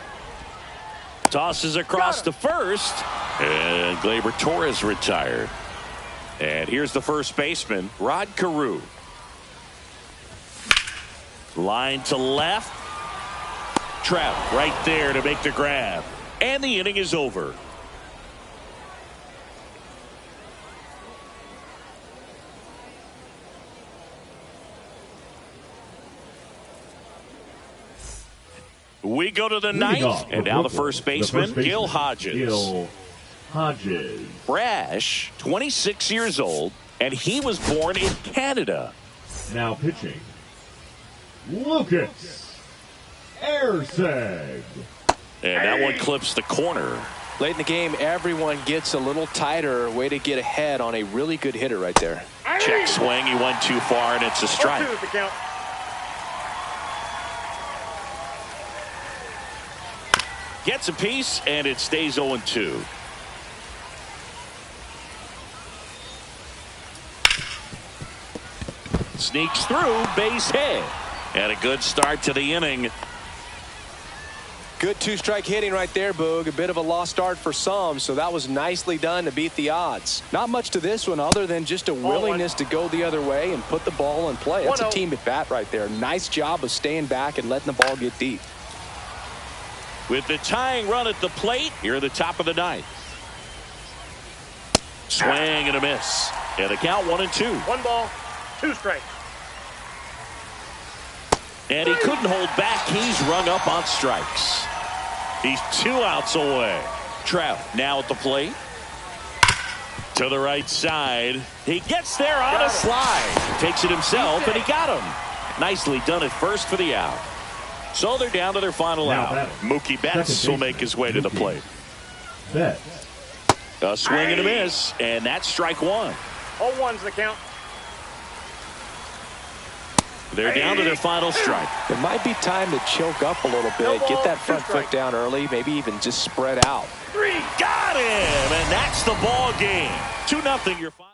A: Tosses across to first. And Gleyber Torres retired. And here's the first baseman, Rod Carew. Line to left. Trout right there to make the grab. And the inning is over. We go to the 9th, and now the first baseman, Gil Hodges.
D: Gil Hodges.
A: Brash, 26 years old, and he was born in Canada.
D: Now pitching, Lucas Erceg.
A: And that one clips the corner.
E: Late in the game, everyone gets a little tighter. Way to get ahead on a really good hitter right there.
A: Check swing. He went too far, and it's a strike.
F: 0-2 is the count.
A: Gets a piece, and it stays 0-2. Sneaks through, base hit. And a good start to the inning.
E: Good 2-strike hitting right there, Boog. A bit of a lost start for some, so that was nicely done to beat the odds. Not much to this one other than just a willingness to go the other way and put the ball in play. That's a team at bat right there. Nice job of staying back and letting the ball get deep.
A: With the tying run at the plate, here at the top of the 9th. Swing and a miss. And the count 1-2.
F: 1 ball, 2 strikes.
A: And he couldn't hold back. He's rung up on strikes. He's 2 outs away. Trout now at the plate. To the right side. He gets there on a slide. Takes it himself, and he got him. Nicely done at first for the out. So they're down to their final
D: Now
A: out.
D: batting.
A: Mookie Betts will make his way to the plate.
D: Betts.
A: A swing and a miss, and that's strike 1.
F: All ones the count.
A: They're down to their final strike.
E: It might be time to choke up a little bit. Get that front foot down early. Maybe even just spread out.
A: 3. Got him, and that's the ball game. 2-0 your final.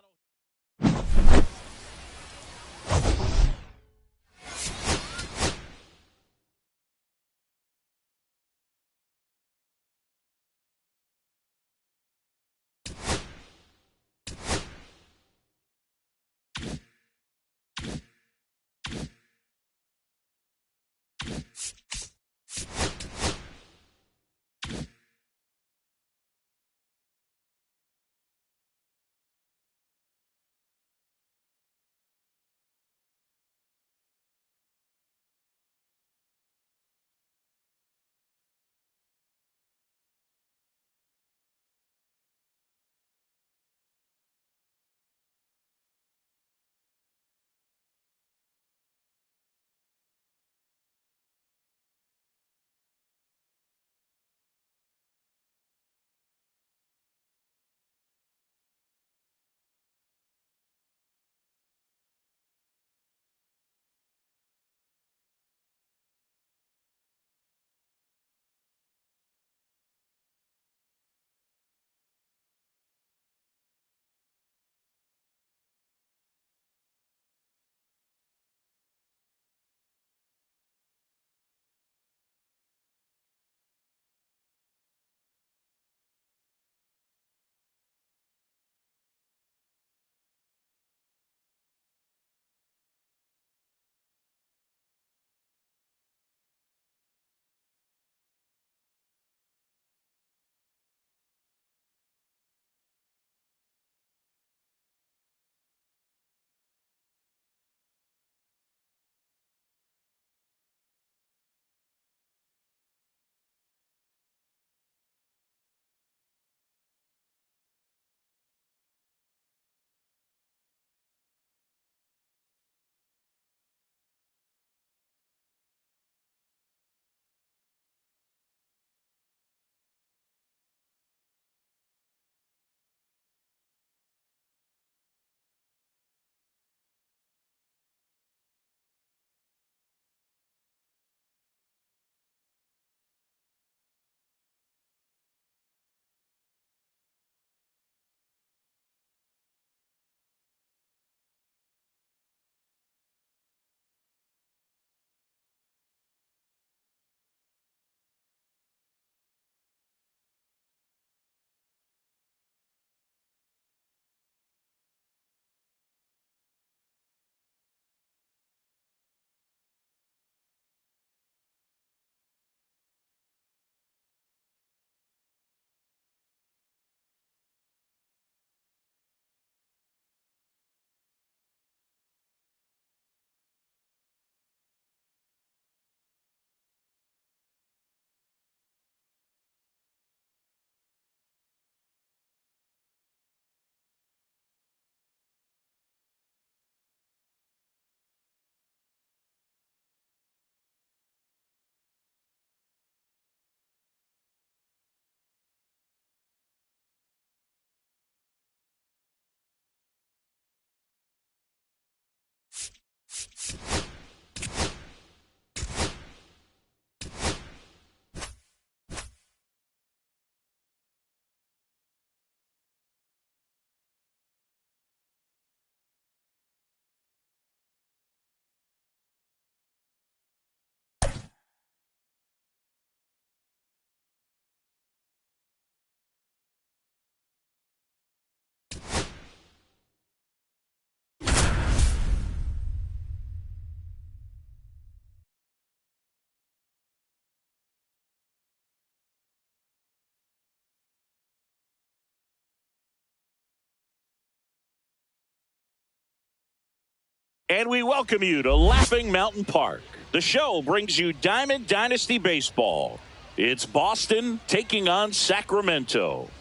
A: And we welcome you to Laughing Mountain Park. The show brings you Diamond Dynasty Baseball. It's Boston taking on Sacramento.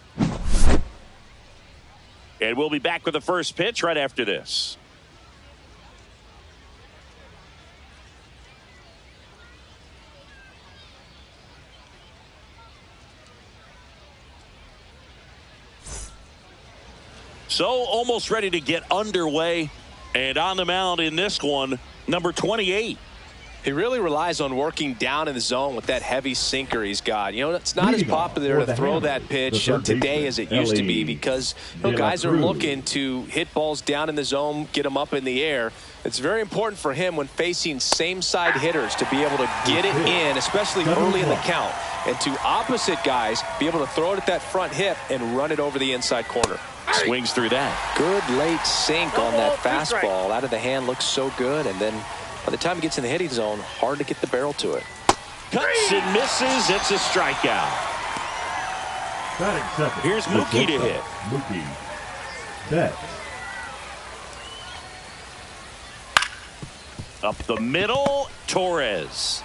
A: And we'll be back with the first pitch right after this. So almost ready to get underway. And on the mound in this one, number 28.
E: He really relies on working down in the zone with that heavy sinker he's got. You know, it's not as popular to throw that pitch today as it used to be because guys are looking to hit balls down in the zone, get them up in the air. It's very important for him when facing same-side hitters to be able to get it in, especially early in the count, and to opposite guys be able to throw it at that front hip and run it over the inside corner.
A: Swings through that.
E: Good late sink on that fastball. Out of the hand looks so good, and then by the time he gets in the hitting zone, hard to get the barrel to it.
A: Cuts and misses. It's a strikeout. Here's Mookie to hit.
D: Mookie Betts.
A: Up the middle, Torres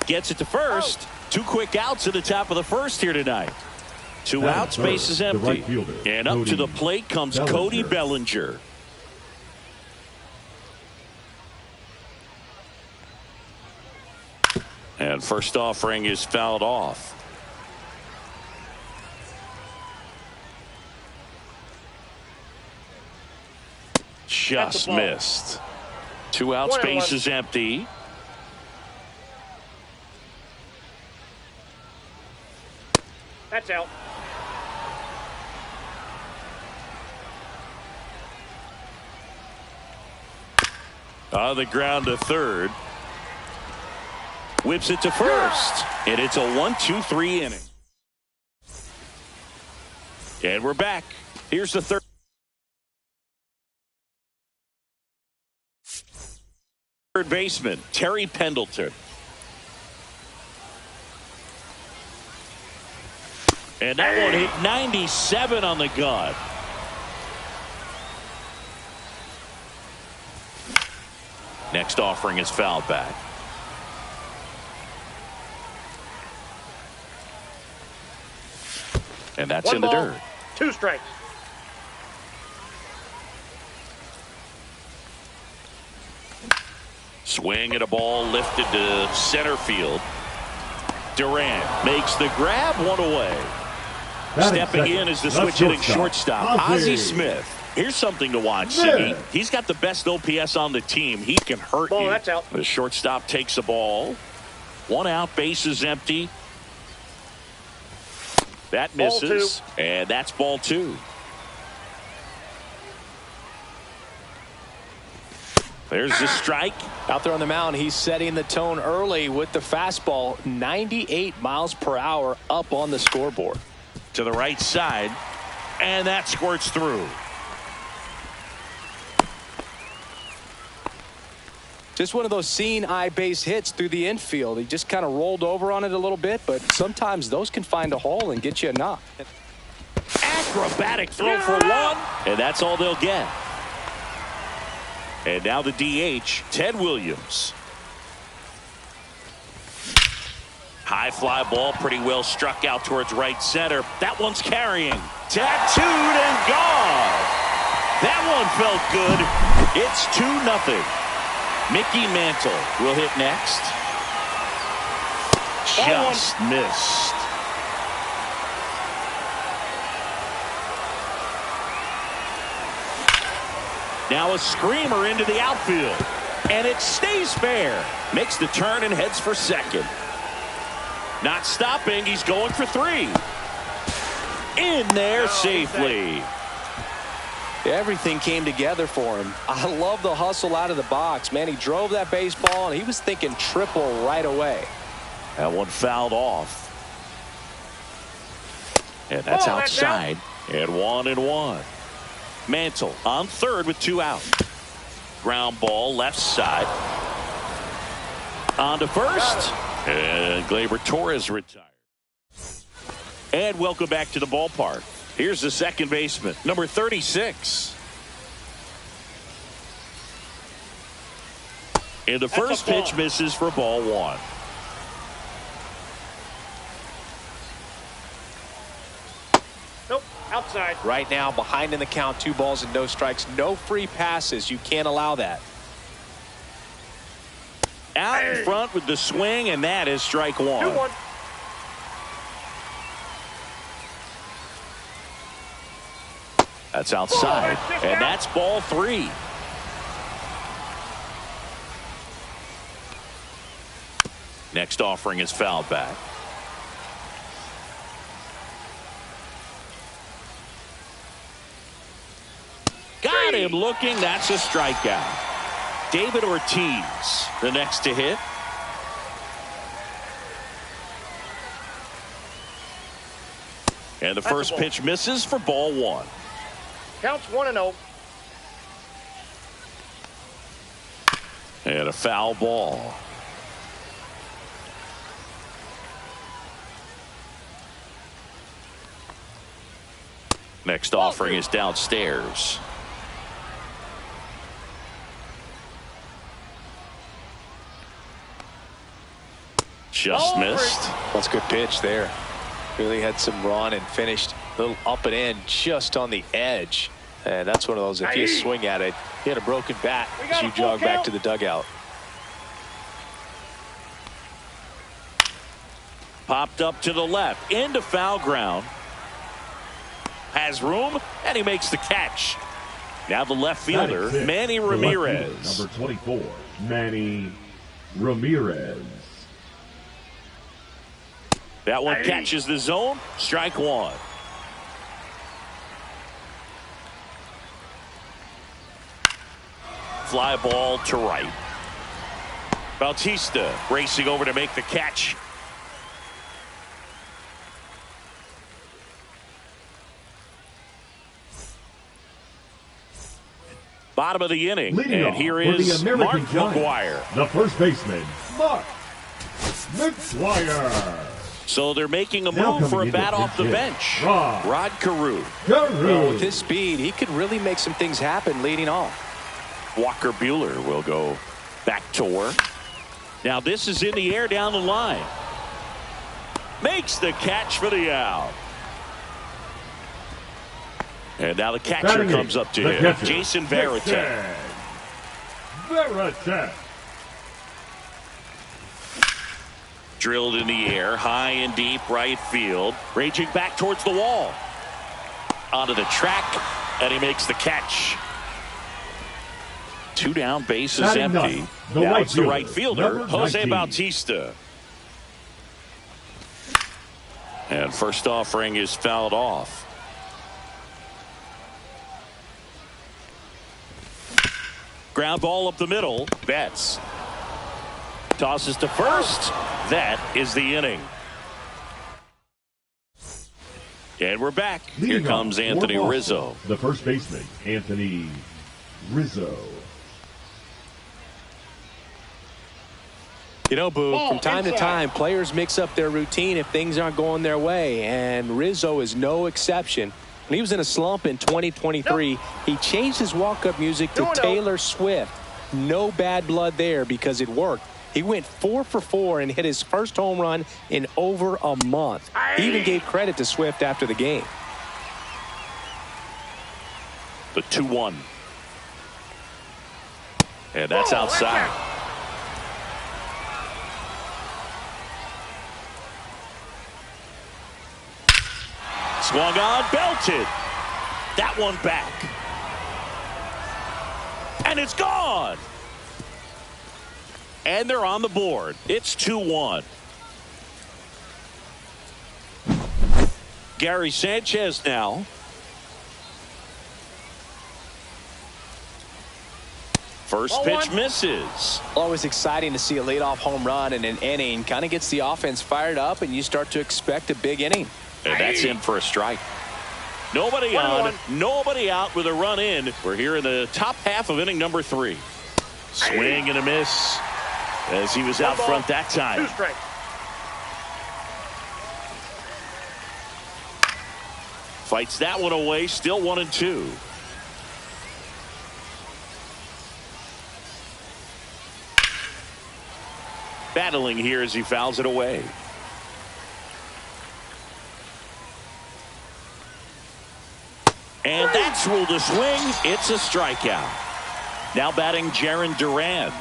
A: gets it to first. 2 quick outs at the top of the first here tonight. 2 outs, base is empty. And up to the plate comes Cody Bellinger. And first offering is fouled off. Just missed. 2 outs, base is empty.
F: That's out.
A: On the ground to third. Whips it to first. And it's a 1-2-3 inning. And we're back. Here's the third baseman, Terry Pendleton. And that one hit 97 on the gun. Next offering is fouled back. And that's
F: 1
A: in the
F: ball,
A: dirt.
F: 2 strikes.
A: Swing at a ball lifted to center field. Durant makes the grab, 1 away. Stepping in is the switch hitting shortstop, Ozzie Smith. Here's something to watch. He's got the best OPS on the team. He can hurt you.
F: That's out.
A: The shortstop takes the ball. 1 out, base is empty. That misses, and that's ball 2. There's the strike.
E: Out there on the mound, he's setting the tone early with the fastball. 98 miles per hour up on the scoreboard.
A: To the right side, and that squirts through.
E: Just one of those seeing eye base hits through the infield. He just kind of rolled over on it a little bit, but sometimes those can find a hole and get you a knock.
A: Acrobatic throw for 1, and that's all they'll get. And now the DH, Ted Williams. High fly ball, pretty well struck out towards right center. That one's carrying. Tattooed and gone. That one felt good. It's 2-0. Mickey Mantle will hit next. Just missed. Now a screamer into the outfield. And it stays fair. Makes the turn and heads for second. Not stopping. He's going for 3. In there safely.
E: Everything came together for him. I love the hustle out of the box. Man, he drove that baseball, and he was thinking triple right away.
A: That one fouled off. And that's outside. And 1-1. Mantle on third with 2 out. Ground ball left side. On to first. And Gleyber Torres retired. And welcome back to the ballpark. Here's the second baseman, number 36. And the first pitch misses for ball one.
F: Nope, outside.
E: Right now, behind in the count, 2 balls and no strikes. No free passes. You can't allow that.
A: Out in front with the swing, and that is strike one.
F: 2-1.
A: That's outside, and that's ball 3. Next offering is fouled back. Got him looking. That's a strikeout. David Ortiz, the next to hit. And the first pitch misses for ball 1.
F: Counts 1-0.
A: And a foul ball. Next offering is downstairs. Just missed.
E: That's a good pitch there. Really had some run and finished a little up and in just on the edge. And that's one of those, if you swing at it, you had a broken bat as you jog back to the dugout.
A: Popped up to the left, into foul ground. Has room, and he makes the catch. Now the left fielder, Manny Ramirez.
D: Number 24, Manny Ramirez.
A: That one catches the zone. Strike one. Fly ball to right. Bautista racing over to make the catch. Bottom of the inning, and here is Mark McGwire.
D: The first baseman, Mark McGwire.
A: So they're making a move for a bat off the bench. Rod Carew.
E: Well, with his speed, he could really make some things happen leading off.
A: Walker Buehler will go back to work. Now this is in the air down the line. Makes the catch for the out. And now the catcher comes up to him. Jason Varitek. Drilled in the air, high and deep right field. Raging back towards the wall. Onto the track, and he makes the catch. 2 down, base is empty. Now it's the right fielder, Jose Bautista. And first offering is fouled off. Ground ball up the middle. Betts tosses to first. That is the inning. And we're back. Here comes Anthony Rizzo.
D: The first baseman, Anthony Rizzo.
E: You know, Boo, from time to time, players mix up their routine if things aren't going their way, and Rizzo is no exception. When he was in a slump in 2023, he changed his walk-up music to Taylor Swift. No bad blood there because it worked. He went 4 for 4 and hit his first home run in over a month. He even gave credit to Swift after the game.
A: The 2-1. And that's outside. Swung on, belted. That one back. And it's gone. And they're on the board. It's 2-1. Gary Sanchez now. First pitch misses.
E: Always exciting to see a leadoff home run in an inning. Kind of gets the offense fired up, and you start to expect a big inning.
A: And that's in for a strike. Nobody on, nobody out with a run in. We're here in the top half of inning number 3. Swing and a miss as he was out front that time.
F: 2 strikes.
A: Fights that one away, still 1-2. Battling here as he fouls it away. And that's ruled a swing. It's a strikeout. Now batting Jarren Duran.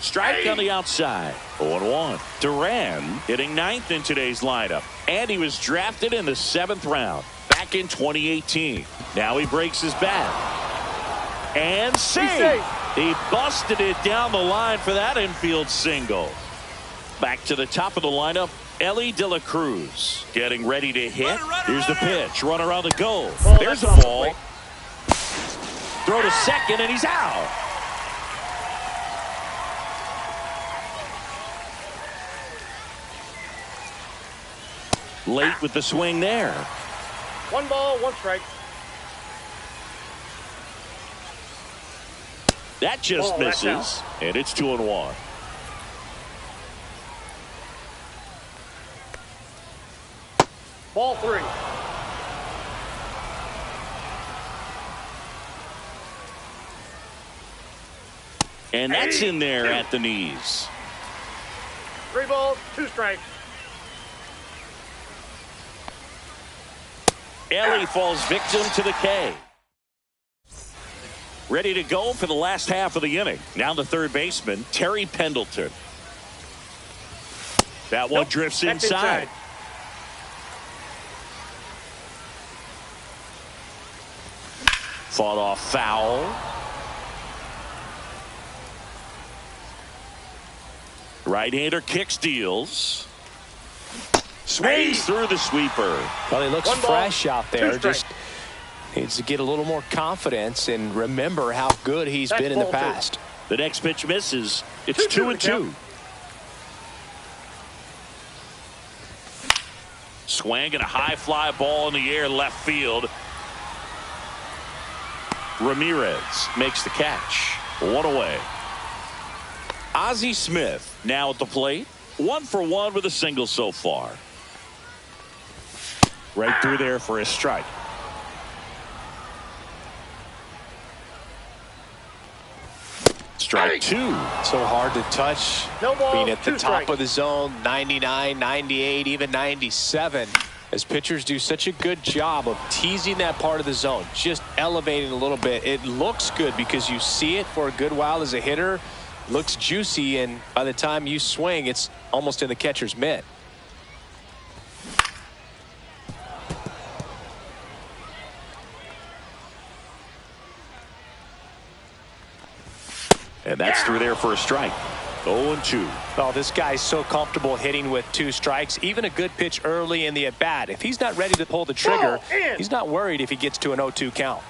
A: Strike on the outside. 0-1. Duran hitting ninth in today's lineup. And he was drafted in the 7th round back in 2018. Now he breaks his bat. And safe. He busted it down the line for that infield single. Back to the top of the lineup, Elly De La Cruz getting ready to hit. Here's the pitch. Run around the goal. There's the ball. Throw to second, and he's out. Late with the swing there.
F: 1 ball, 1 strike.
A: That just misses, and it's 2-1.
F: Ball 3.
A: And that's in there at the knees.
F: 3 balls, 2 strikes.
A: Elly falls victim to the K. Ready to go for the last half of the inning. Now the third baseman, Terry Pendleton. That one drifts inside. Fought off foul. Right-hander kicks, deals. Swings through the sweeper.
E: Well, he looks fresh out there. Just needs to get a little more confidence and remember how good he's been in the past.
A: The next pitch misses. It's 2-2. Swing and a high fly ball in the air left field. Ramirez makes the catch. 1 away. Ozzie Smith now at the plate. 1 for 1 with a single so far. Right through there for a strike. Strike 2.
E: So hard to touch.
F: No ball,
E: being at the
F: 2
E: top
F: strikes.
E: of the zone, 99, 98, even 97. As pitchers do such a good job of teasing that part of the zone, just elevating a little bit. It looks good because you see it for a good while as a hitter. Looks juicy, and by the time you swing, it's almost in the catcher's mitt.
A: And that's through there for a strike. 0-2.
E: Oh, this guy's so comfortable hitting with 2 strikes. Even a good pitch early in the at-bat. If he's not ready to pull the trigger, he's not worried if he gets to an 0-2 count.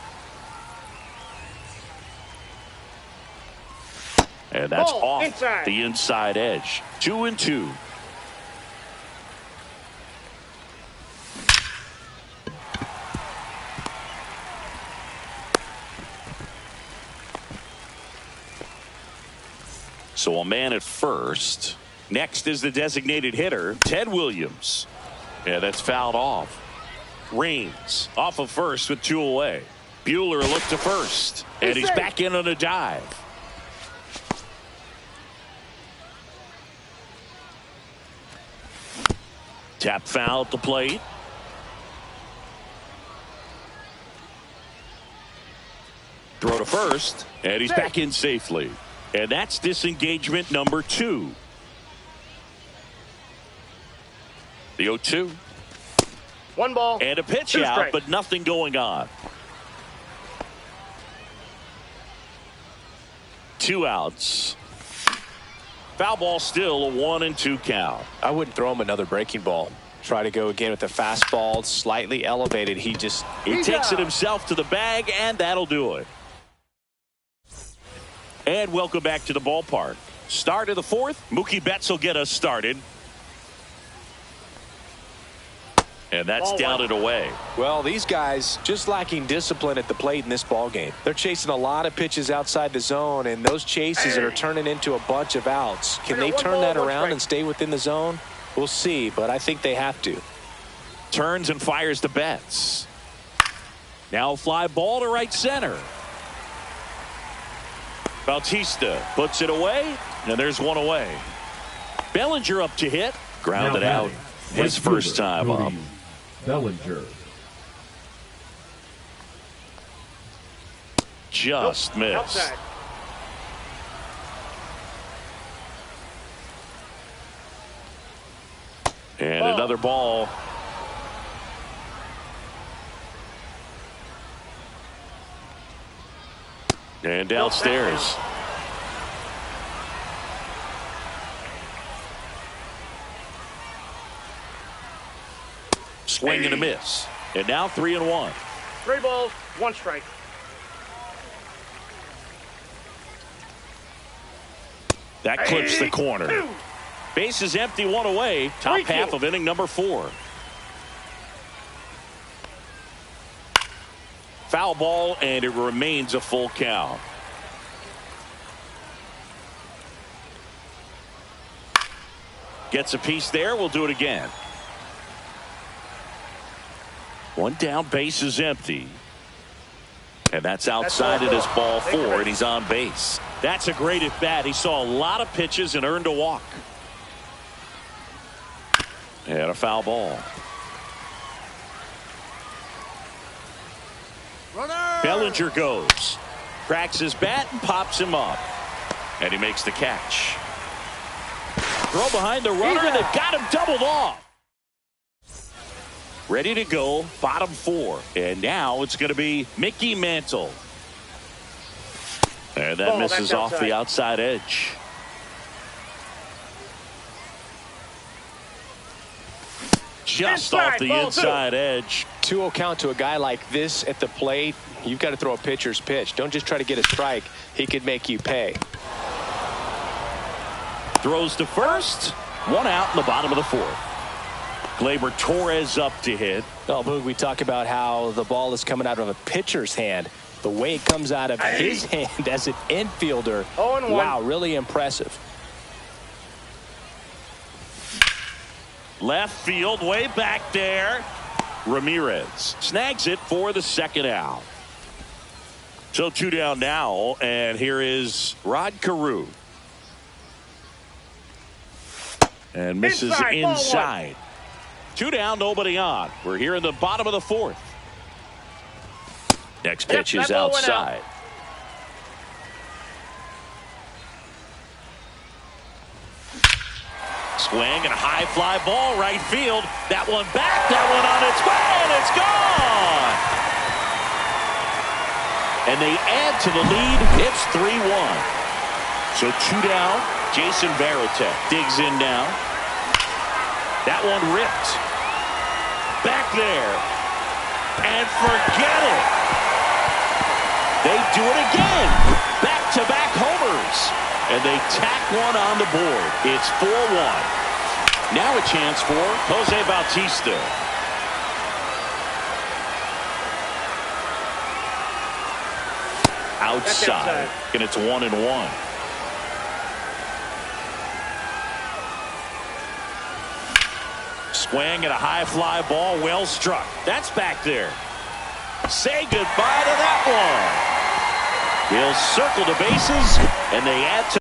A: And that's off
F: inside.
A: the inside edge. 2-2. So a man at first. Next is the designated hitter, Ted Williams. Yeah, that's fouled off. Raines off of first with 2 away. Buehler a look to first. And he's back in on a dive. Tap foul at the plate. Throw to first. And he's back in safely. And that's disengagement number 2. The 0-2.
F: 1 ball.
A: And a pitch
F: 2
A: out,
F: strikes.
A: but nothing going on. 2 outs. Foul ball still a 1-2 count.
E: I wouldn't throw him another breaking ball. Try to go again with the fastball, slightly elevated. He takes
A: it himself to the bag, and that'll do it. And welcome back to the ballpark. Start of the 4th. Mookie Betts will get us started. And that's down and away.
E: Well, these guys just lacking discipline at the plate in this ball game. They're chasing a lot of pitches outside the zone, and those chases are turning into a bunch of outs. Can they turn that around and stay within the zone? We'll see, but I think they have to.
A: Turns and fires to Betts. Now fly ball to right center. Bautista puts it away, and there's one away. Bellinger up to hit. Grounded out his first time up.
D: Bellinger.
A: Just missed.
F: Outside.
A: And another ball. And downstairs. Swing and a miss. And now 3-1.
F: 3 balls, 1 strike.
A: That clips the corner. Base is empty, 1 away. Top half of inning number 4. Foul ball, and it remains a full count. Gets a piece there. We'll do it again. 1 down, base is empty. And that's outside it is ball 4, and he's on base. That's a great at bat. He saw a lot of pitches and earned a walk. And a foul ball.
F: Runner!
A: Bellinger goes. Cracks his bat and pops him up. And he makes the catch. Throw behind the runner, and they've got him doubled off. Ready to go, bottom 4. And now it's going to be Mickey Mantle. And that misses off the outside edge. Just off the inside edge.
E: 2-0 count to a guy like this at the plate. You've got to throw a pitcher's pitch. Don't just try to get a strike. He could make you pay.
A: Throws to first. 1 out in the bottom of the 4th. Gleyber Torres up to hit.
E: Well, Boog, we talk about how the ball is coming out of a pitcher's hand. The way it comes out of his hand as an infielder.
F: 0-1.
E: Wow, really impressive.
A: Left field, way back there. Ramirez snags it for the 2nd out. So 2 down now, and here is Rod Carew. And misses inside. 2 down, nobody on. We're here in the bottom of the 4th. Next pitch is outside. Swing and a high fly ball right field. That one back, that one on its way, and it's gone. And they add to the lead. It's 3-1. So 2 down. Jason Varitek digs in now. That one ripped. Back there. And forget it. They do it again. Back-to-back homers. And they tack one on the board. It's 4-1. Now a chance for Jose Bautista. Outside. And it's 1-1. Swing and a high fly ball, well struck. That's back there. Say goodbye to that one. He'll circle the bases, and they add to.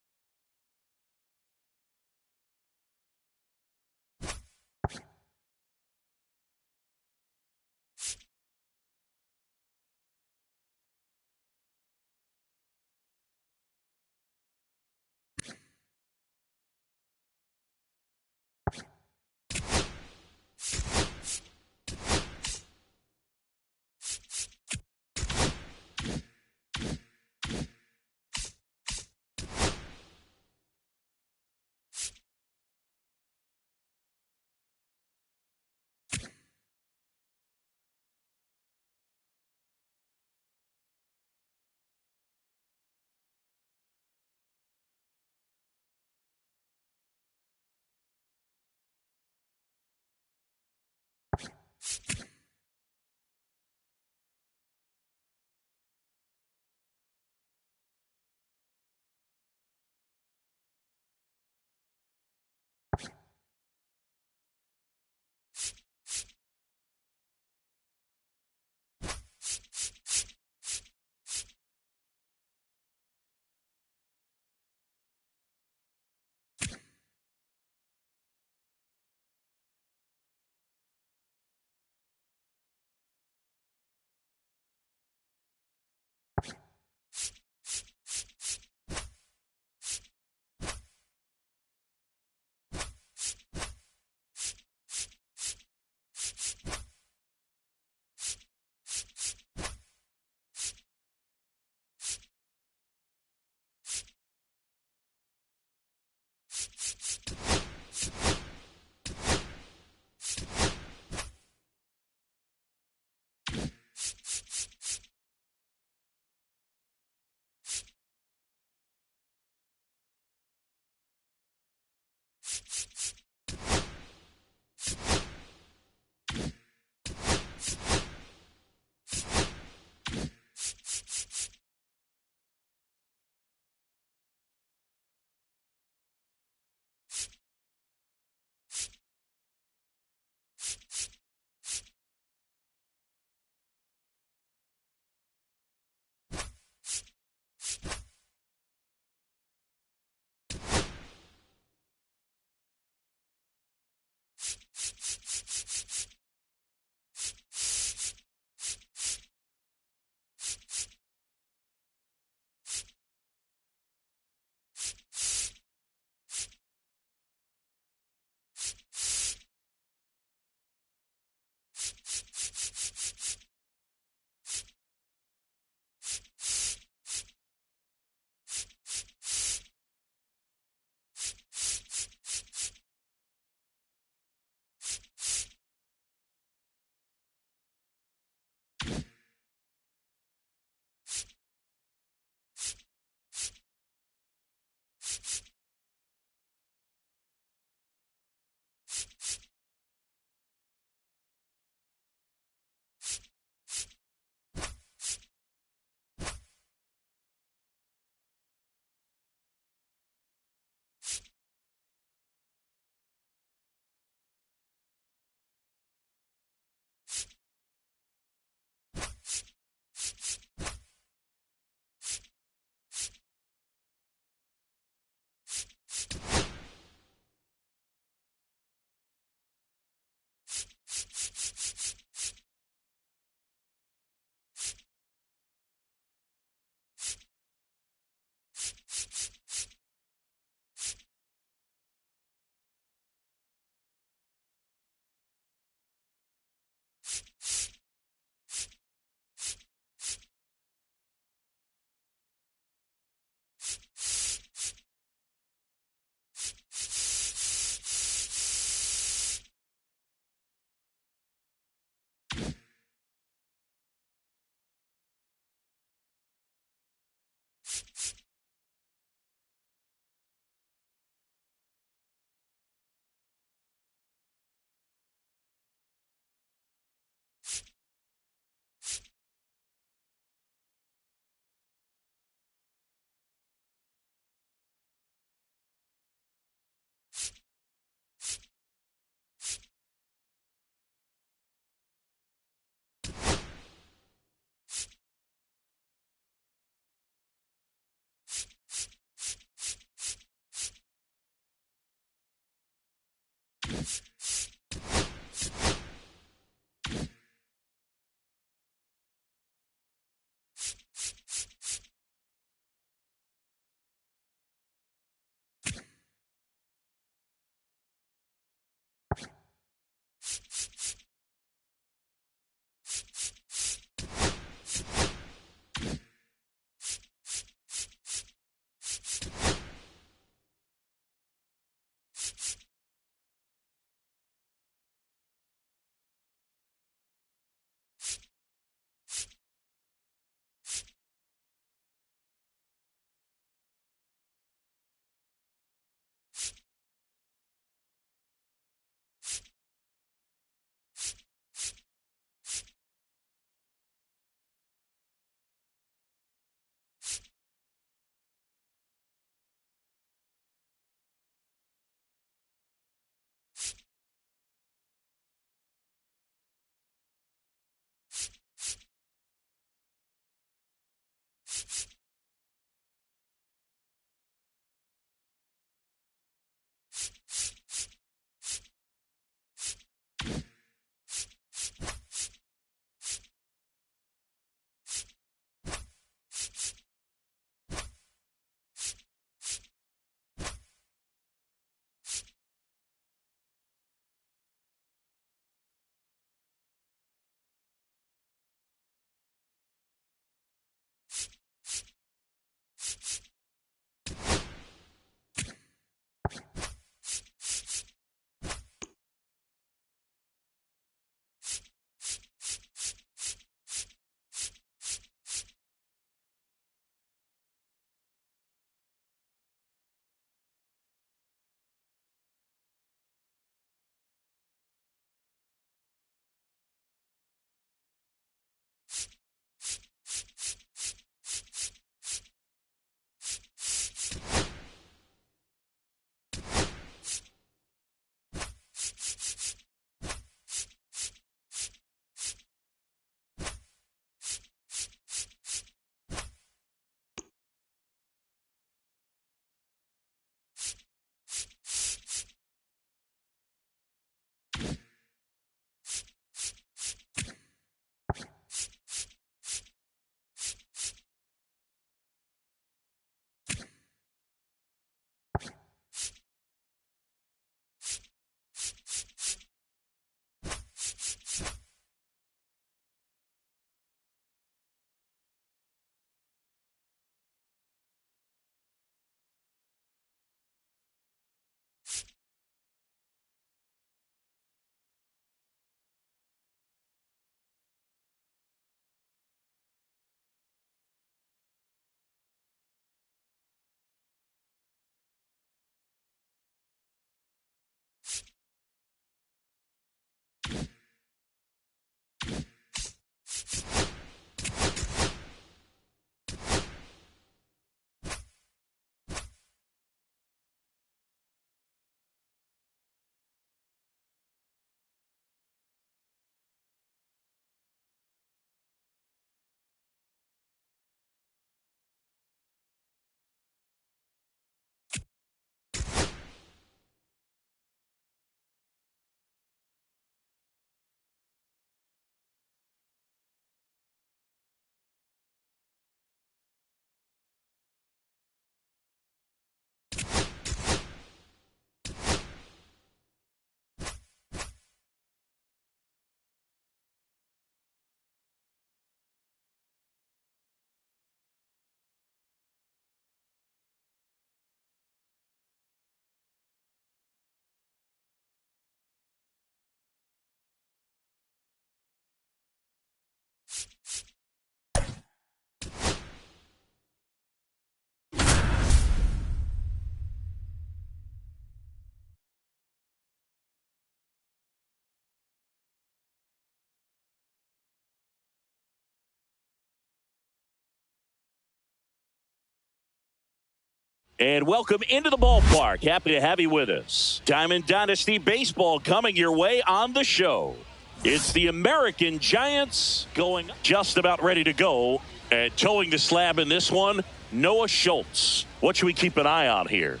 A: And welcome into the ballpark. Happy to have you with us. Diamond Dynasty Baseball coming your way on the show. It's the American Giants going just about ready to go. And towing the slab in this one, Noah Schultz. What should we keep an eye on here?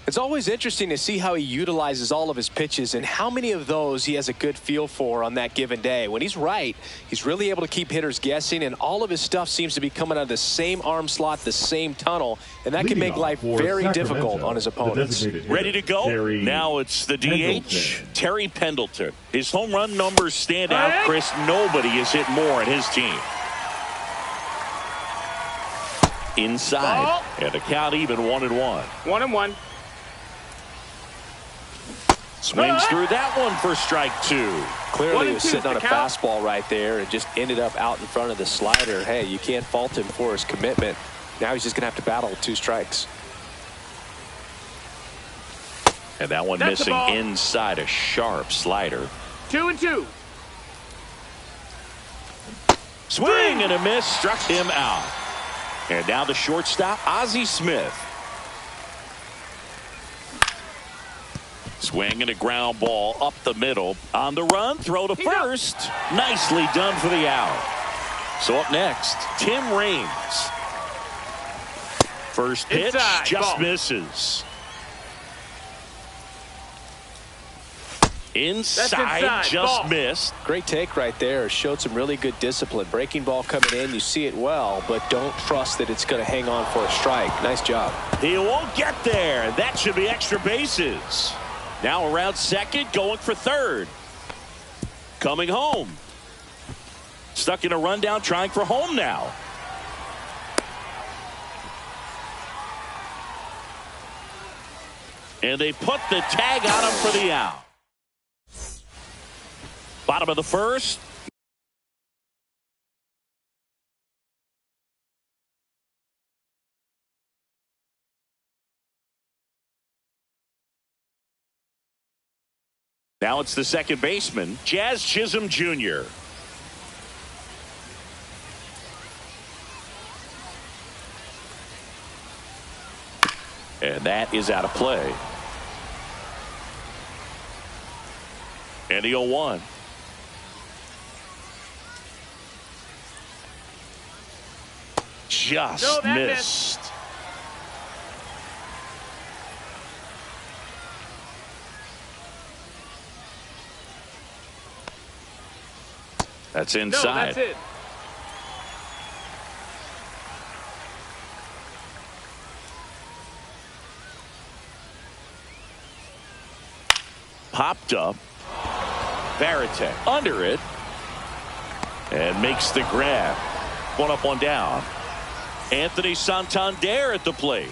E: It's always interesting to see how he utilizes all of his pitches and how many of those he has a good feel for on that given day. When he's right, he's really able to keep hitters guessing, and all of his stuff seems to be coming out of the same arm slot, the same tunnel, and that can make life very difficult on his opponents.
A: Ready to go? Now it's the DH, Terry Pendleton. His home run numbers stand out, Chris. Nobody has hit more in his team. Inside, and the count even 1-1.
F: 1-1.
A: Swings through that one for strike 2.
E: Clearly he was sitting on a fastball right there and just ended up out in front of the slider. Hey, you can't fault him for his commitment. Now he's just going to have to battle with 2 strikes.
A: And that one missing inside, a sharp slider.
F: 2-2.
A: Swing and a miss, struck him out. And now the shortstop, Ozzie Smith. Swing and a ground ball up the middle. On the run, throw to first. Nicely done for the out. So up next, Tim Raines. First pitch, just misses. Inside, just missed.
E: Great take right there. Showed some really good discipline. Breaking ball coming in, you see it well, but don't trust that it's going to hang on for a strike. Nice job.
A: He won't get there. That should be extra bases. Now around second, going for third. Coming home. Stuck in a rundown, trying for home now. And they put the tag on him for the out. Bottom of the first. Now it's the second baseman, Jazz Chisholm Jr. And that is out of play. And the 0-1. Just missed. That's inside.
F: No, that's it.
A: Popped up. Varitek under it. And makes the grab. One up, one down. Anthony Santander at the plate.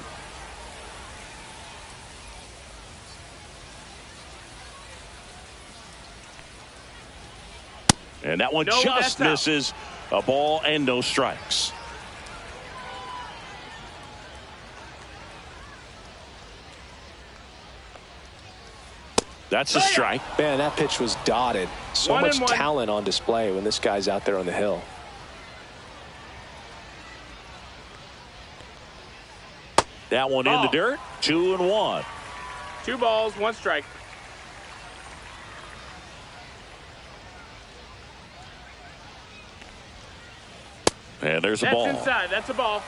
A: And that one just misses. A ball and no strikes. That's a strike.
E: Man, that pitch was dotted. So much talent on display when this guy's out there on the hill.
A: That one in the dirt. 2-1.
F: 2 balls, 1 strike.
A: And there's a ball.
F: That's inside. That's a ball.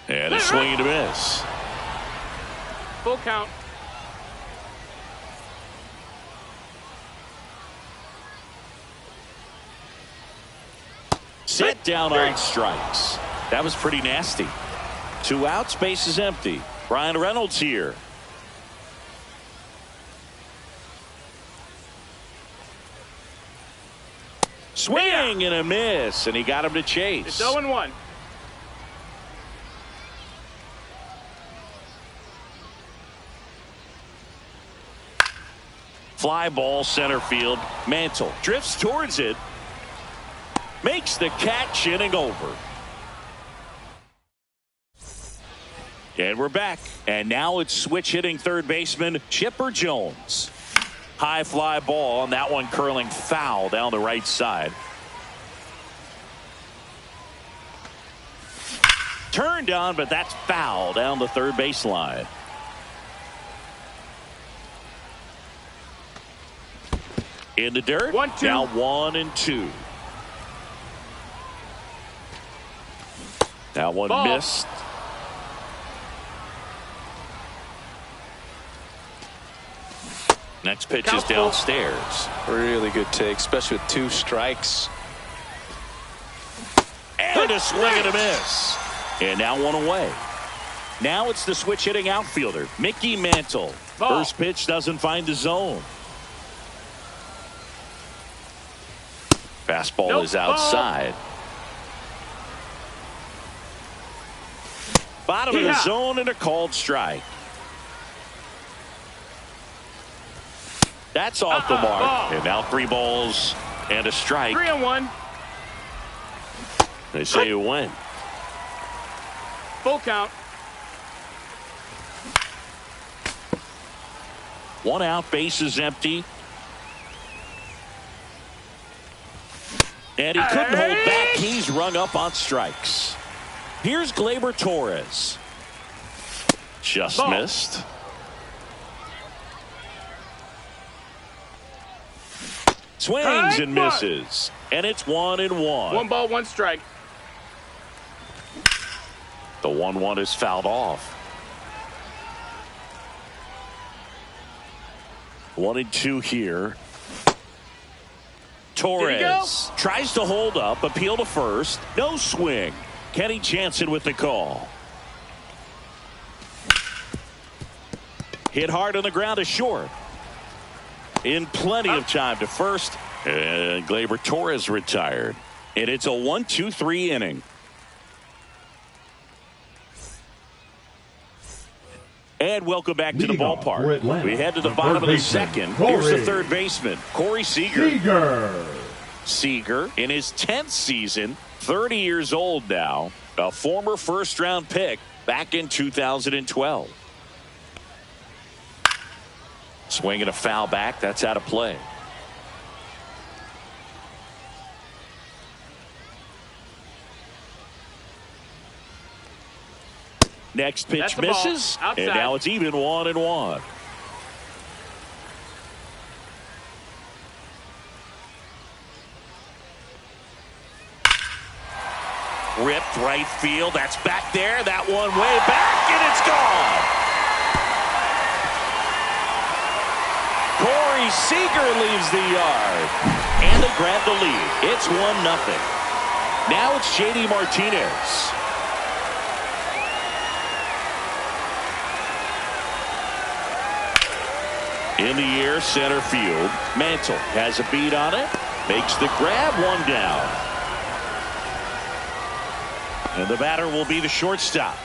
A: And a swing and a miss.
F: Full count.
A: Set down on strikes. That was pretty nasty. 2 outs, base is empty. Brian Reynolds here. Swing and a miss, and he got him to chase.
F: It's 0-1.
A: Fly ball center field. Mantle drifts towards it. Makes the catch, inning over. And we're back. And now it's switch hitting third baseman Chipper Jones. High fly ball, and that one curling foul down the right side. Turned on, but that's foul down the third baseline. in the dirt.
F: 1-2.
A: Now 1-2. That one
F: Ball.
A: missed. Next pitch is
F: Countful.
A: downstairs.
E: Really good take, especially with 2 strikes.
A: And a swing and a miss. And now 1 away. Now it's the switch hitting outfielder, Mickey Mantle.
F: Ball.
A: First pitch doesn't find the zone. Fastball
F: Nope.
A: is outside. Bottom of the zone and a called strike. That's off the mark.
F: Ball.
A: And now 3 balls and a strike.
F: 3-1.
A: They say you win.
F: Full count.
A: 1 out, bases empty. And he couldn't hold back. He's rung up on strikes. Here's Gleyber Torres. Just
F: Ball.
A: missed. Swings and misses. And it's 1-1.
F: 1 ball, 1 strike.
A: The 1-1 is fouled off. 1-2 here. Torres tries to hold up, appeal to first. No swing. Kenny Jansen with the call. Hit hard on the ground to short. In plenty of time to first. And Gleyber Torres retired. And it's a 1-2-3 inning. And welcome back to the
D: Leading off for
A: ballpark.
D: Atlanta,
A: We head to the
D: the
A: bottom
D: third
A: of the
D: baseman,
A: second. Here's the
D: Corey
A: third baseman, Corey Seager. Seager in his 10th season, 30 years old now, a former first-round pick back in 2012. Swinging a foul back, that's out of play. Next pitch misses, and now it's even 1-1. Ripped right field. That's back there. That one way back, and it's gone. Corey Seager leaves the yard. And they grab the lead. It's 1-0. Now it's J.D. Martinez. In the air, center field. Mantle has a beat on it. Makes the grab, 1 down. And the batter will be the shortstop.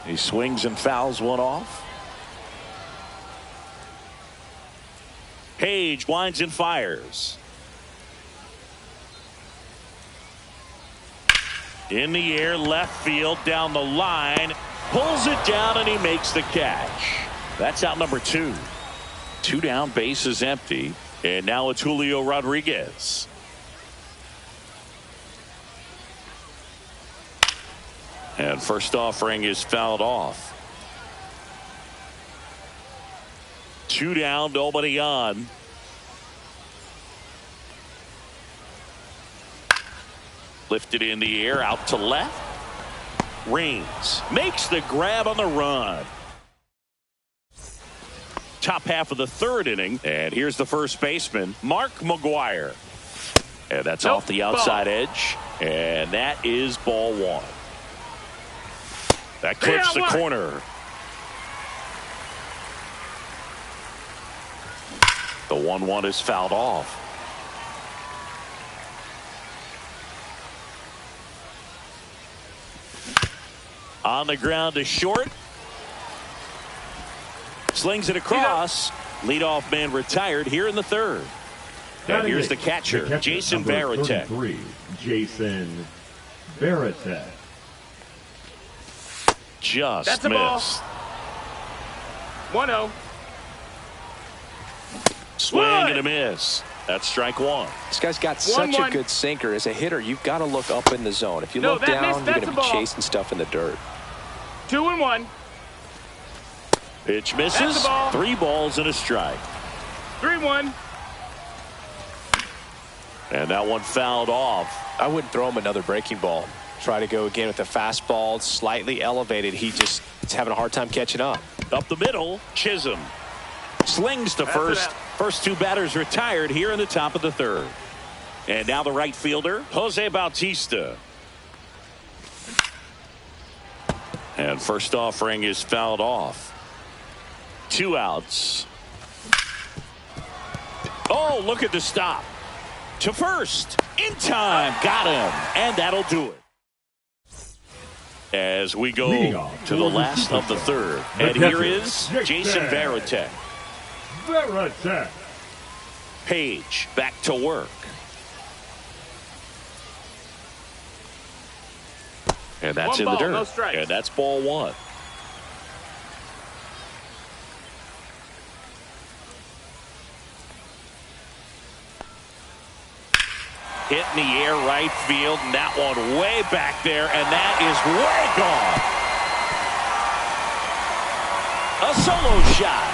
A: He swings and fouls one off. Page winds and fires. In the air, left field, down the line. Pulls it down, and he makes the catch. That's out number 2. 2 down, base is empty. And now it's Julio Rodriguez. And first offering is fouled off. 2 down, nobody on. Lifted in the air, out to left. Raines makes the grab on the run. Top half of the 3rd inning, and here's the first baseman, Mark McGwire. And that's off the outside edge, and that is ball 1. That clips the corner. The 1-1 is fouled off. On the ground to short. Slings it across. Leadoff man retired here in the 3rd. And here's the catcher, Jason Varitek.
D: Jason Varitek.
A: Just missed.
F: 1-0.
A: Swing
F: One.
A: and a miss. That's strike one.
E: This guy's got such a
F: 1-1.
E: good sinker. As a hitter, you've got to look up in the zone. If you
F: No,
E: look
F: that
E: down,
F: missed.
E: you're
F: That's
E: going to
F: a
E: be
F: ball.
E: chasing stuff in the dirt.
F: 2-1.
A: Pitch
F: That's
A: misses.
F: the ball.
A: 3 balls and a strike.
F: 3-1.
A: And that one fouled off.
E: I wouldn't throw him another breaking ball. Try to go again with the fastball, slightly elevated. He's having a hard time catching up.
A: Up the middle, Chisholm slings to
F: That's
A: first.
F: it out.
A: First 2 batters retired here in the top of the 3rd. And now the right fielder, Jose Bautista. And first offering is fouled off. 2 outs. Oh, look at the stop. To first. In time. Got him. And that'll do it. As we go to the last of the 3rd. And here is Jason Varitek.
D: Varitek.
A: Page back to work. And that's
F: One
A: in
F: ball,
A: the dirt.
F: no strikes.
A: And that's ball 1. Hit in the air right field, and that one way back there, and that is way gone. A solo shot.